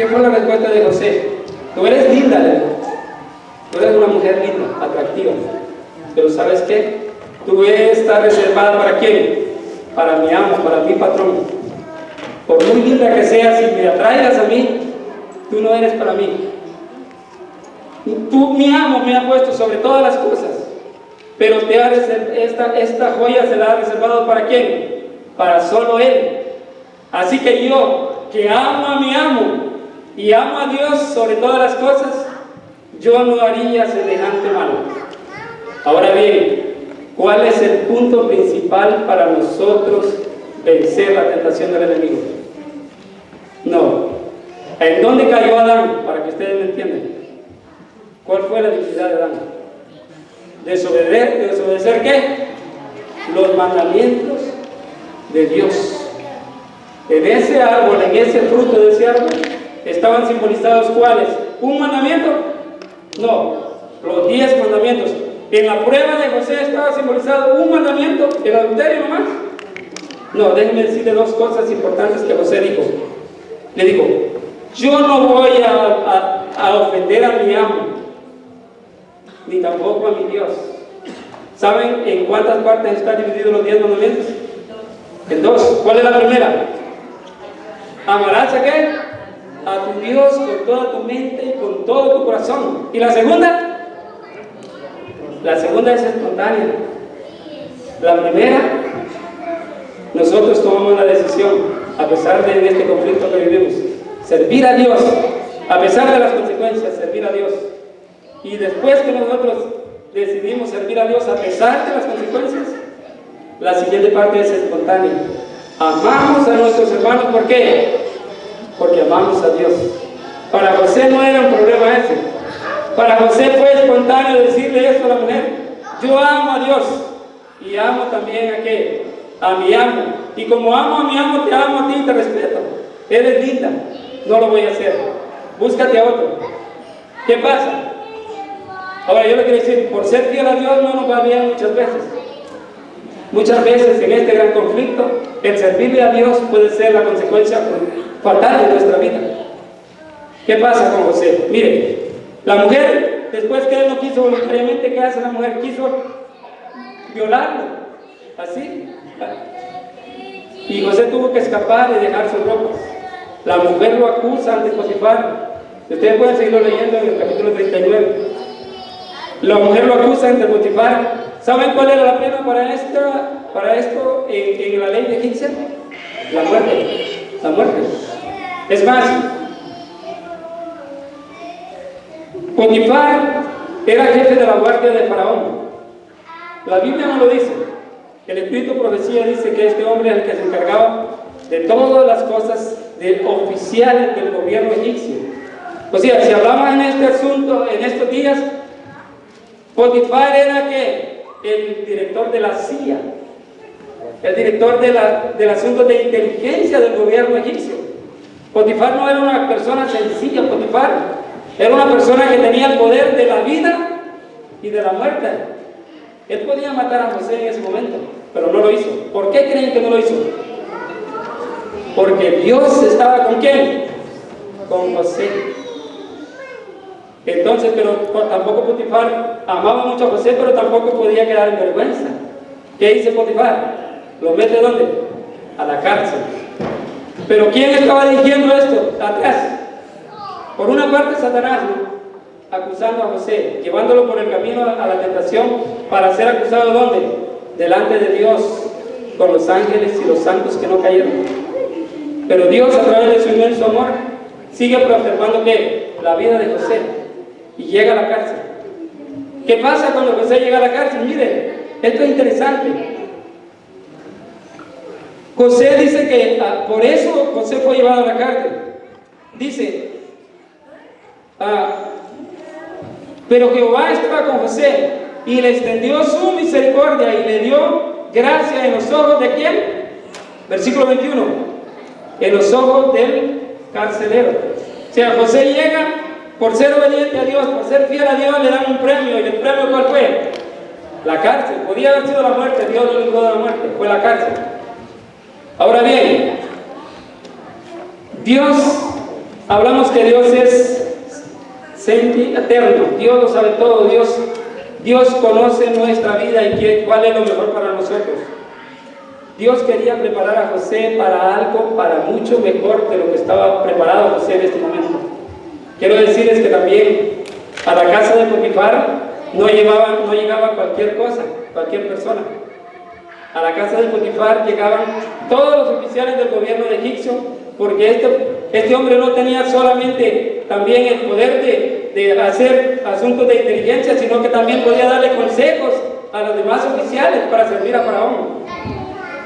¿Qué fue la respuesta de José? Tú eres linda, le dijo. Tú eres una mujer linda, atractiva. Pero ¿sabes qué? Tú estás reservada ¿para quién? Para mi amo, para mi patrón. Por muy linda que seas, si me atraigas a mí, tú no eres para mí. Tú, mi amo, me ha puesto sobre todas las cosas. Pero esta joya se la ha reservado ¿para quién? Para solo él. Así que yo, que amo a mi amo y amo a Dios sobre todas las cosas, yo no haría semejante mal. Ahora bien, ¿cuál es el punto principal para nosotros vencer la tentación del enemigo? No. ¿En dónde cayó Adán? Para que ustedes me entiendan. ¿Cuál fue la debilidad de Adán? ¿Desobedecer qué? Los mandamientos de Dios. En ese árbol, en ese fruto de ese árbol, estaban simbolizados ¿cuáles? ¿Un mandamiento? No, los 10 mandamientos. En la prueba de José estaba simbolizado un mandamiento, el adulterio nomás. No, déjenme decirle dos cosas importantes que José dijo. Le dijo, yo no voy a ofender a mi amo, ni tampoco a mi Dios. ¿Saben en cuántas partes están divididos los 10 mandamientos? En 2. ¿Cuál es la primera? Amarás a qué? A tu Dios con toda tu mente y con todo tu corazón. ¿Y la segunda? La segunda es espontánea. La primera, nosotros tomamos la decisión, a pesar de este conflicto que vivimos, servir a Dios, a pesar de las consecuencias, servir a Dios. Y después que nosotros decidimos servir a Dios a pesar de las consecuencias, la siguiente parte es espontánea. Amamos a nuestros hermanos, ¿por qué? Porque amamos a Dios. Para José no era un problema ese. Para José fue espontáneo decirle esto a la mujer: yo amo a Dios y amo también a qué? A mi amo. Y como amo a mi amo, te amo a ti y te respeto. Eres linda, no lo voy a hacer. Búscate a otro. ¿Qué pasa? Ahora yo le quiero decir, por ser fiel a Dios no nos va bien muchas veces. Muchas veces en este gran conflicto, el servirle a Dios puede ser la consecuencia fatal de nuestra vida. ¿Qué pasa con José? Mire, la mujer, después que él no quiso voluntariamente, ¿qué hace la mujer? Quiso violarlo, así. Y José tuvo que escapar y dejar sus ropas. La mujer lo acusa ante Potifar. Ustedes pueden seguirlo leyendo en el capítulo 39. La mujer lo acusa ante Potifar. ¿Saben cuál era la pena para esto en la ley de egipcia? La muerte. La muerte. Es más, Potifar era jefe de la guardia de Faraón. La Biblia no lo dice. El Espíritu de Profecía dice que este hombre es el que se encargaba de todas las cosas oficiales del gobierno egipcio. O sea, si hablamos en este asunto, en estos días, Potifar era ¿qué? El director de la CIA, el director del asunto de inteligencia del gobierno egipcio. Potifar no era una persona sencilla. Potifar era una persona que tenía el poder de la vida y de la muerte. Él podía matar a José en ese momento, pero no lo hizo. ¿Por qué creen que no lo hizo? Porque Dios estaba ¿con quién? Con José. Entonces, pero tampoco Potifar amaba mucho a José, pero tampoco podía quedar en vergüenza. ¿Qué dice Potifar? ¿Lo mete dónde? A la cárcel. Pero ¿quién estaba dirigiendo esto? Atrás. Por una parte Satanás, ¿no? Acusando a José, llevándolo por el camino a la tentación para ser acusado ¿dónde? Delante de Dios, con los ángeles y los santos que no cayeron. Pero Dios, a través de su inmenso amor, sigue preservando ¿qué? La vida de José. Y llega a la cárcel. ¿Qué pasa cuando José llega a la cárcel? Mire, esto es interesante. José dice que por eso José fue llevado a la cárcel. Dice, pero Jehová estaba con José y le extendió su misericordia y le dio gracia en los ojos de ¿quién? Versículo 21. En los ojos del carcelero. O sea, José llega por ser obediente a Dios, por ser fiel a Dios, le dan un premio. ¿Y el premio cuál fue? La cárcel. Podía haber sido la muerte, Dios no le libró de la muerte, fue la cárcel. Ahora bien, Dios Hablamos que Dios es eterno, Dios lo sabe todo, Dios conoce nuestra vida y cuál es lo mejor para nosotros. Dios quería preparar a José para algo, para mucho mejor de lo que estaba preparado José en este momento. Quiero decirles que también a la casa de Potifar no llegaba cualquier cosa, cualquier persona. A la casa de Potifar llegaban todos los oficiales del gobierno de egipcio, porque este hombre no tenía solamente también el poder de hacer asuntos de inteligencia, sino que también podía darle consejos a los demás oficiales para servir a Faraón.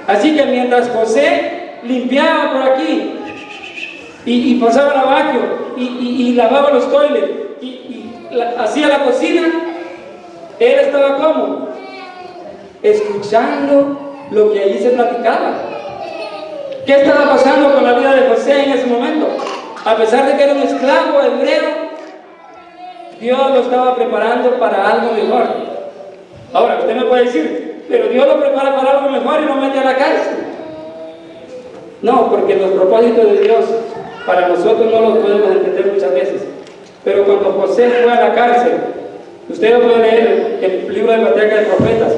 Así que mientras José limpiaba por aquí y pasaba el lavacchio y lavaba los toilets hacía la cocina, él estaba como escuchando lo que allí se platicaba. ¿Qué estaba pasando con la vida de José en ese momento? A pesar de que era un esclavo hebreo, Dios lo estaba preparando para algo mejor. Ahora, usted me puede decir, pero Dios lo prepara para algo mejor y lo mete a la cárcel. No, porque los propósitos de Dios para nosotros no los podemos entender muchas veces. Pero cuando José fue a la cárcel, usted lo puede leer en el libro de Patriarcas de Profetas,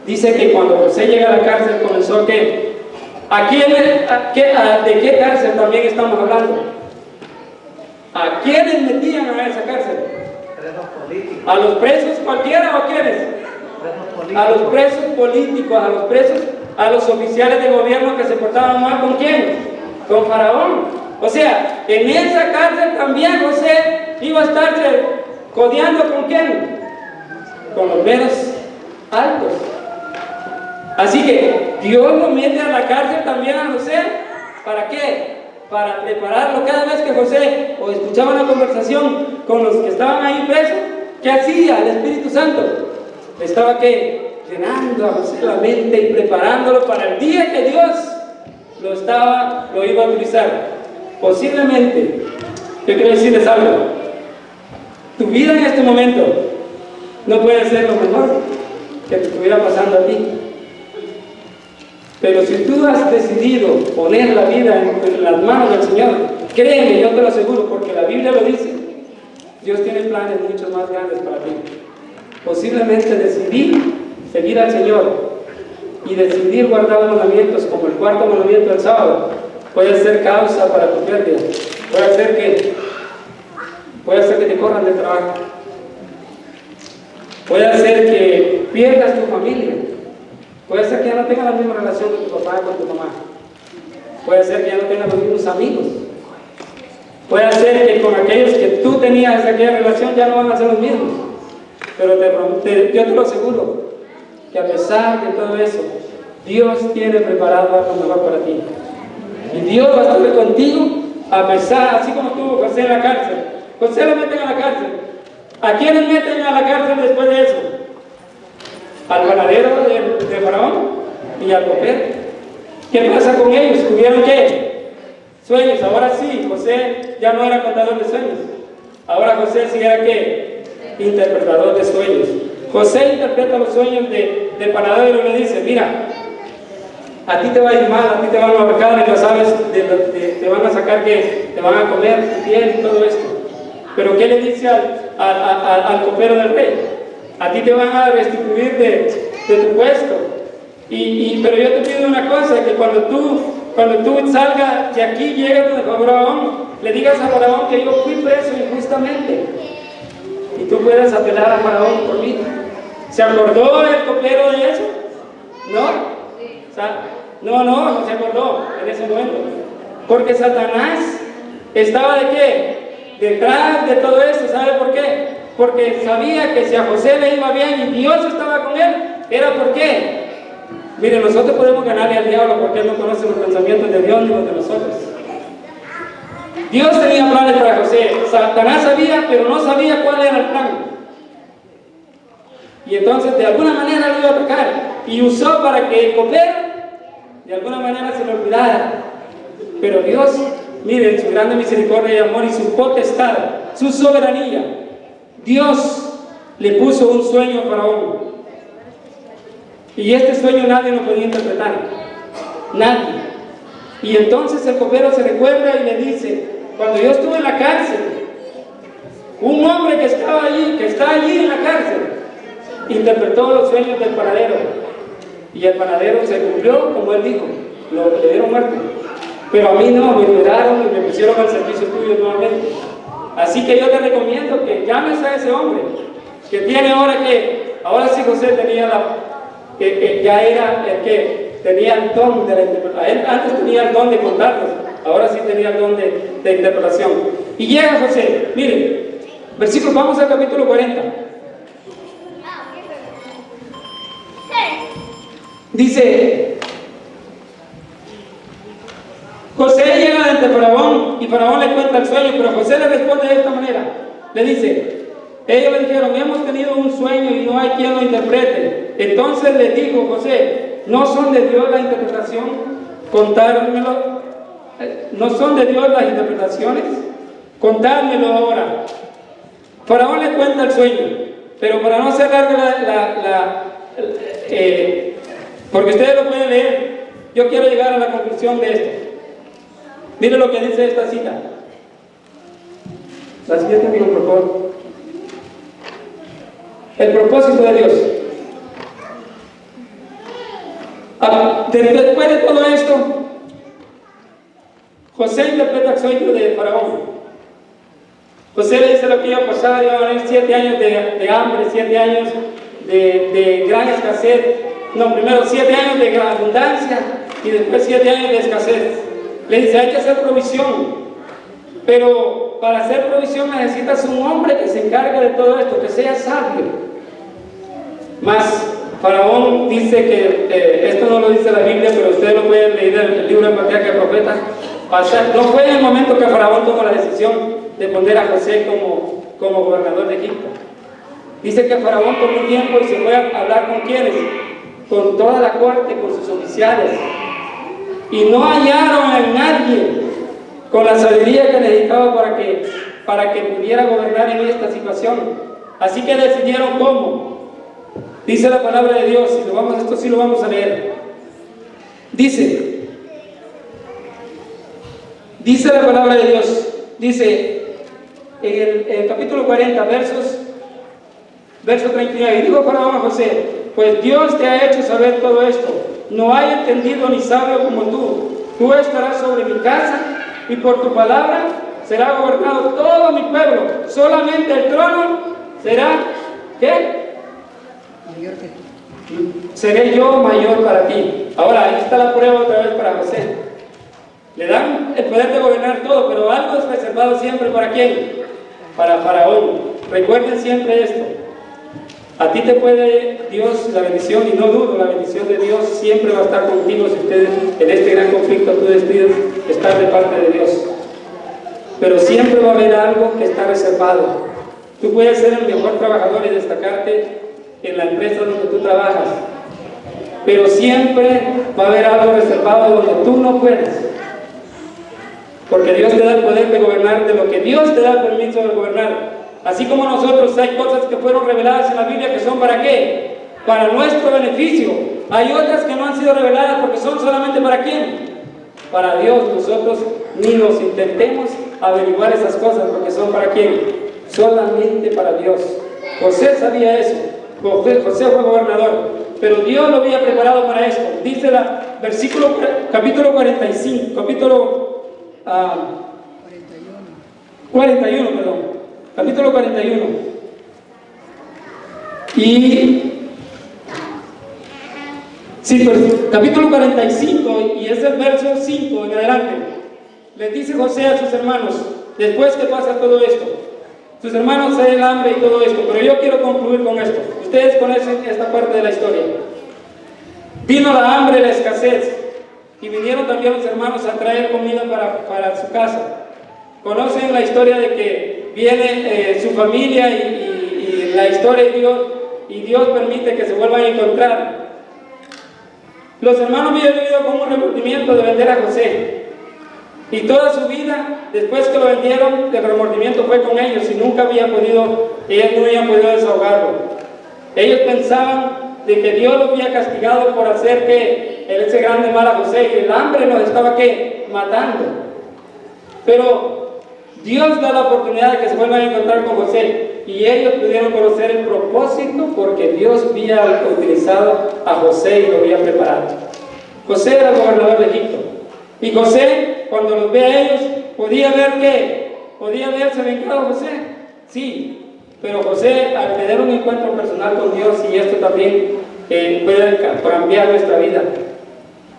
dice que cuando José llega a la cárcel comenzó ¿de qué cárcel también estamos hablando? ¿A quiénes metían a esa cárcel? Presos políticos. ¿A los presos cualquiera o a quiénes? A los presos políticos, a los oficiales de gobierno que se portaban mal. ¿Con quién? Con Faraón. O sea, en esa cárcel también José iba a estarse codeando ¿con quién? Con los meros altos. Así que Dios lo mete a la cárcel también a José. ¿Para qué? Para prepararlo. Cada vez que José o escuchaba una conversación con los que estaban ahí presos, ¿qué hacía el Espíritu Santo? Estaba llenando a José la mente y preparándolo para el día que Dios lo iba a utilizar. Posiblemente, yo quiero decirles algo, tu vida en este momento no puede ser lo mejor que te estuviera pasando a ti. Pero si tú has decidido poner la vida en las manos del Señor, créeme, yo te lo aseguro, porque la Biblia lo dice, Dios tiene planes mucho más grandes para ti. Posiblemente decidir seguir al Señor y decidir guardar los mandamientos, como el cuarto mandamiento del sábado, puede ser causa para tu pérdida, puede ser que te corran del trabajo, puede hacer que pierdas tu familia. Puede ser que ya no tengas la misma relación con tu papá y con tu mamá. Puede ser que ya no tengas los mismos amigos. Puede ser que con aquellos que tú tenías aquella relación ya no van a ser los mismos. Pero yo te lo aseguro, que a pesar de todo eso, Dios tiene preparado algo mejor para ti. Y Dios va a estar contigo, a pesar, así como estuvo José en la cárcel. José lo meten a la cárcel. ¿A quiénes meten a la cárcel después de eso? Al panadero de Faraón y al copero. ¿Qué pasa con ellos? ¿Tuvieron qué? Sueños. Ahora sí, José ya no era contador de sueños. Ahora José sí era ¿qué? Interpretador de sueños. José interpreta los sueños del panadero y le dice, mira, a ti te va a ir mal, a ti te van a ahorcar en las aves, te van a sacar que te van a comer tu piel y todo esto. Pero ¿qué le dice al copero del rey? A ti te van a restituir de tu puesto. Pero yo te pido una cosa, que cuando tú salgas de aquí, llegas donde Faraón, le digas a Faraón que yo fui preso injustamente. Y tú puedes apelar a Faraón por mí. ¿Se acordó el copero de eso? ¿No? O sea, no se acordó en ese momento. Porque Satanás estaba ¿de qué? Detrás de todo esto. ¿Sabe por qué? Porque sabía que si a José le iba bien y Dios estaba con él, era ¿por qué? Mire, nosotros podemos ganarle al diablo porque él no conoce los pensamientos de Dios ni los de nosotros. Dios tenía planes para José. Satanás sabía, pero no sabía cuál era el plan. Y entonces de alguna manera lo iba a atacar. Y usó para que el copero de alguna manera se lo olvidara. Pero Dios, miren, su grande misericordia y amor y su potestad, su soberanía, Dios le puso un sueño a Faraón. Y este sueño nadie lo podía interpretar. Nadie. Y entonces el copero se recuerda y le dice, Cuando yo estuve en la cárcel, un hombre que estaba allí, que está allí en la cárcel, interpretó los sueños del panadero. Y el panadero se cumplió como él dijo, le dieron muerte. Pero a mí no, me liberaron y me pusieron al servicio tuyo nuevamente. Así que yo te recomiendo que llames a ese hombre, que tiene ahora sí José tenía ya era el que tenía el don de la interpretación. Antes tenía el don de contarlos, ahora sí tenía el don de interpretación. Y llega José, miren, versículo, vamos al capítulo 40. Dice, José llega ante Faraón y Faraón le cuenta el sueño, pero José le responde de esta manera. Le dice, ellos le dijeron, hemos tenido un sueño y no hay quien lo interprete. Entonces le dijo José, ¿no son de Dios la interpretación? Contármelo. ¿No son de Dios las interpretaciones? Contármelo ahora. Faraón le cuenta el sueño, pero para no hacer larga porque ustedes lo pueden leer, yo quiero llegar a la conclusión de esto. Mire lo que dice esta cita. La siguiente, amigo, por favor. El propósito de Dios. Después de todo esto, José interpreta el sueño de Faraón. José le dice lo que iba a pasar, iba a haber 7 años de hambre, 7 años de gran escasez. No, primero 7 años de gran abundancia y después 7 años de escasez. Le dice, hay que hacer provisión, pero para hacer provisión necesitas un hombre que se encargue de todo esto, que sea sabio. Mas Faraón dice que, esto no lo dice la Biblia, pero ustedes lo pueden leer en el libro de Patriarca y Profetas. No fue en el momento que Faraón tomó la decisión de poner a José como gobernador de Egipto. Dice que Faraón tomó un tiempo y se fue a hablar con quienes, con toda la corte, con sus oficiales, y no hallaron a nadie con la sabiduría que necesitaba para que pudiera gobernar en esta situación. Así que decidieron cómo. Dice la palabra de Dios, esto sí lo vamos a leer. Dice la palabra de Dios, dice en el capítulo 40, verso 39, y dijo Faraón a José, pues Dios te ha hecho saber todo esto, no hay entendido ni sabio como tú estarás sobre mi casa, y por tu palabra será gobernado todo mi pueblo, solamente el trono será, ¿qué? Mayor que tú. Seré yo mayor para ti. Ahora, ahí está la prueba otra vez para José. Le dan el poder de gobernar todo, pero algo es reservado siempre ¿para quién? Para Faraón. Recuerden siempre esto. A ti te puede Dios la bendición, y no dudo, la bendición de Dios siempre va a estar contigo si ustedes en este gran conflicto tú decides estar de parte de Dios. Pero siempre va a haber algo que está reservado. Tú puedes ser el mejor trabajador y destacarte en la empresa donde tú trabajas, pero siempre va a haber algo reservado donde tú no puedes, porque Dios te da el poder de gobernar de lo que Dios te da el permiso de gobernar. Así como nosotros hay cosas que fueron reveladas en la Biblia que son ¿para qué? Para nuestro beneficio. Hay otras que no han sido reveladas porque son solamente ¿para quién? Para Dios. Nosotros ni nos intentemos averiguar esas cosas porque son ¿para quién? Solamente para Dios. José sabía eso. José fue gobernador, pero Dios lo había preparado para esto. Dice capítulo 45, capítulo 41, perdón. Capítulo 41. Capítulo 45, y es el verso 5 en adelante. Les dice José a sus hermanos, después que pasa todo esto, sus hermanos se el hambre y todo esto, pero yo quiero concluir con esto. Ustedes conocen esta parte de la historia. Vino la hambre y la escasez, y vinieron también los hermanos a traer comida para su casa. Conocen la historia de que viene su familia y la historia de Dios, y Dios permite que se vuelvan a encontrar. Los hermanos habían vivido con un remordimiento de vender a José, y toda su vida, después que lo vendieron, el remordimiento fue con ellos, y ellos no habían podido desahogarlo. Ellos pensaban de que Dios los había castigado por hacer que ese grande mal a José, y el hambre los estaba matando. Pero Dios da la oportunidad de que se vuelvan a encontrar con José y ellos pudieron conocer el propósito porque Dios había utilizado a José y lo había preparado. José era el gobernador de Egipto y José, cuando los ve a ellos, podía ver que podía haberse vengado José, sí, pero José, al tener un encuentro personal con Dios, y esto también puede cambiar nuestra vida,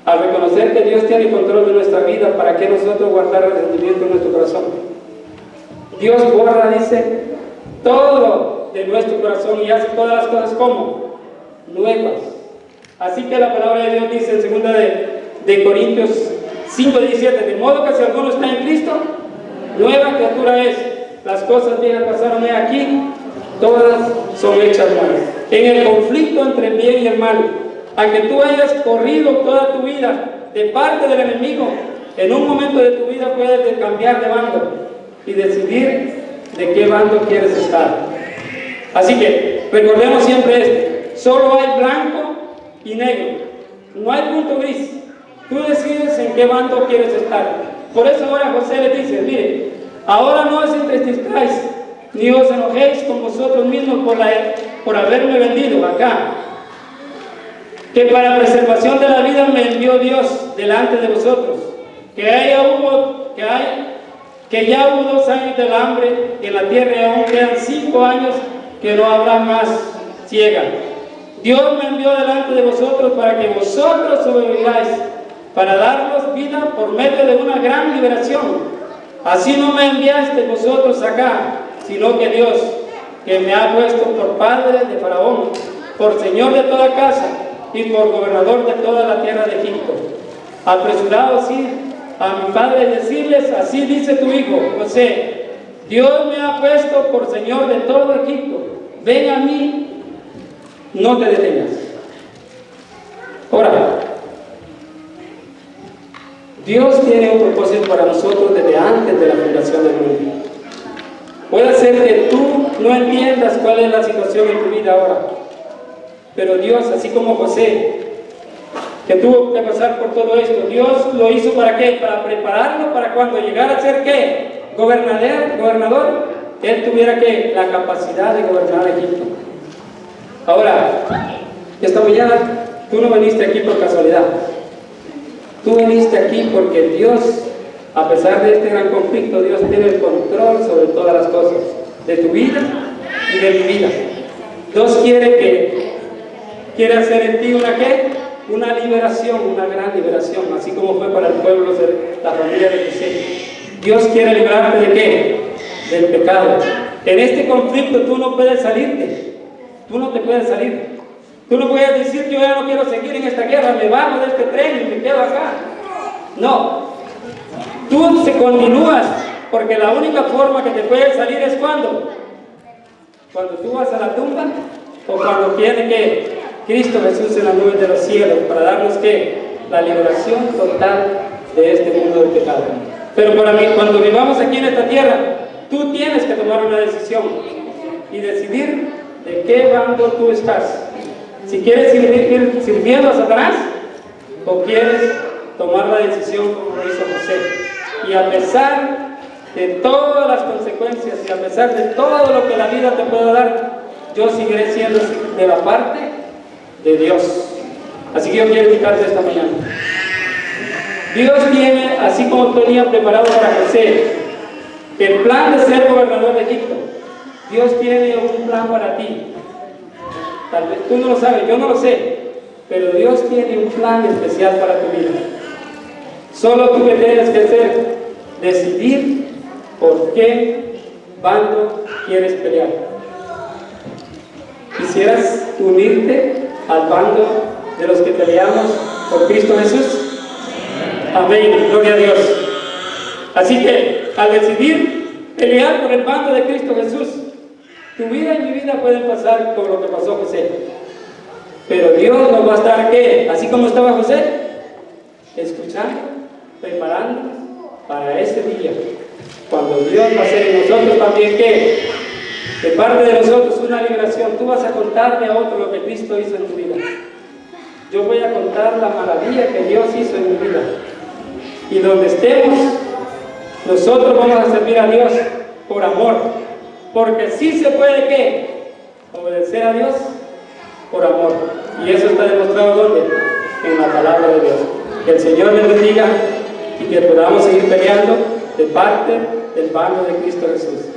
al reconocer que Dios tiene control de nuestra vida, ¿para qué nosotros guardar resentimiento en nuestro corazón? Dios borra, dice, todo de nuestro corazón y hace todas las cosas como nuevas. Así que la palabra de Dios dice en 2 de Corintios 5:17, de modo que si alguno está en Cristo, nueva criatura es. Las cosas viejas pasaron aquí, todas son hechas nuevas. En el conflicto entre el bien y el mal, aunque tú hayas corrido toda tu vida de parte del enemigo, en un momento de tu vida puedes cambiar de bando y decidir de qué bando quieres estar. Así que recordemos siempre esto: solo hay blanco y negro, no hay punto gris. Tú decides en qué bando quieres estar. Por eso ahora José le dice: mire, ahora no os entristezcáis ni os enojéis con vosotros mismos por haberme vendido acá, que para preservación de la vida me envió Dios delante de vosotros, que ya hubo 2 años del hambre en la tierra y aún quedan 5 años que no habrá más siega. Dios me envió delante de vosotros para que vosotros sobreviváis, para darnos vida por medio de una gran liberación. Así no me enviaste vosotros acá, sino que Dios, que me ha puesto por padre de Faraón, por señor de toda casa y por gobernador de toda la tierra de Egipto. Apresuraos ir a mi padre y decirles: así dice tu hijo José, Dios me ha puesto por señor de todo Egipto, ven a mí, no te detengas. Ahora, Dios tiene un propósito para nosotros desde antes de la fundación del mundo. Puede ser que tú no entiendas cuál es la situación en tu vida ahora, pero Dios, así como José, que tuvo que pasar por todo esto, Dios lo hizo ¿para qué? Para prepararlo para cuando llegara a ser ¿qué? Gobernador, él tuviera ¿qué? La capacidad de gobernar Egipto. Ahora, esta mañana tú no viniste aquí por casualidad. Tú viniste aquí porque Dios, a pesar de este gran conflicto, Dios tiene el control sobre todas las cosas, de tu vida y de mi vida. Dios quiere hacer en ti una liberación, una gran liberación, así como fue para el pueblo de la familia de José. Dios quiere liberarte ¿de qué? Del pecado. En este conflicto tú no puedes salirte, tú no te puedes salir. Tú no puedes decir: yo ya no quiero seguir en esta guerra, me bajo de este tren y me quedo acá. No, tú te continúas, porque la única forma que te puedes salir es cuando tú vas a la tumba, o cuando viene que Cristo Jesús en las nubes de los cielos para darnos ¿qué? La liberación total de este mundo del pecado. Pero para mí, cuando vivamos aquí en esta tierra, tú tienes que tomar una decisión y decidir de qué bando tú estás. Si quieres ir sirviendo a Satanás, o quieres tomar la decisión como lo hizo José. Y a pesar de todas las consecuencias y a pesar de todo lo que la vida te pueda dar, yo seguiré siendo de la parte de Dios. Así que yo quiero invitarte esta mañana. Dios tiene, así como tenía preparado para José el plan de ser gobernador de Egipto, Dios tiene un plan para ti. Tal vez tú no lo sabes, yo no lo sé, pero Dios tiene un plan especial para tu vida. Solo tú que tienes que hacer, decidir por qué bando quieres pelear. ¿Quisieras unirte al bando de los que peleamos por Cristo Jesús? Amén, gloria a Dios. Así que al decidir pelear por el bando de Cristo Jesús, tu vida y mi vida pueden pasar como lo que pasó José, pero Dios nos va a estar ¿qué? Así como estaba José, escuchando, preparándonos para ese día, cuando Dios va a hacer en nosotros también ¿qué? De parte de nosotros una liberación. Tú vas a contarle a otro lo que Cristo hizo en tu vida. Yo voy a contar la maravilla que Dios hizo en mi vida. Y donde estemos, Nosotros vamos a servir a Dios por amor, porque sí se puede ¿qué? Obedecer a Dios por amor. Y eso está demostrado ¿dónde? En la palabra de Dios. Que el Señor les bendiga y que podamos seguir peleando de parte del bando de Cristo Jesús.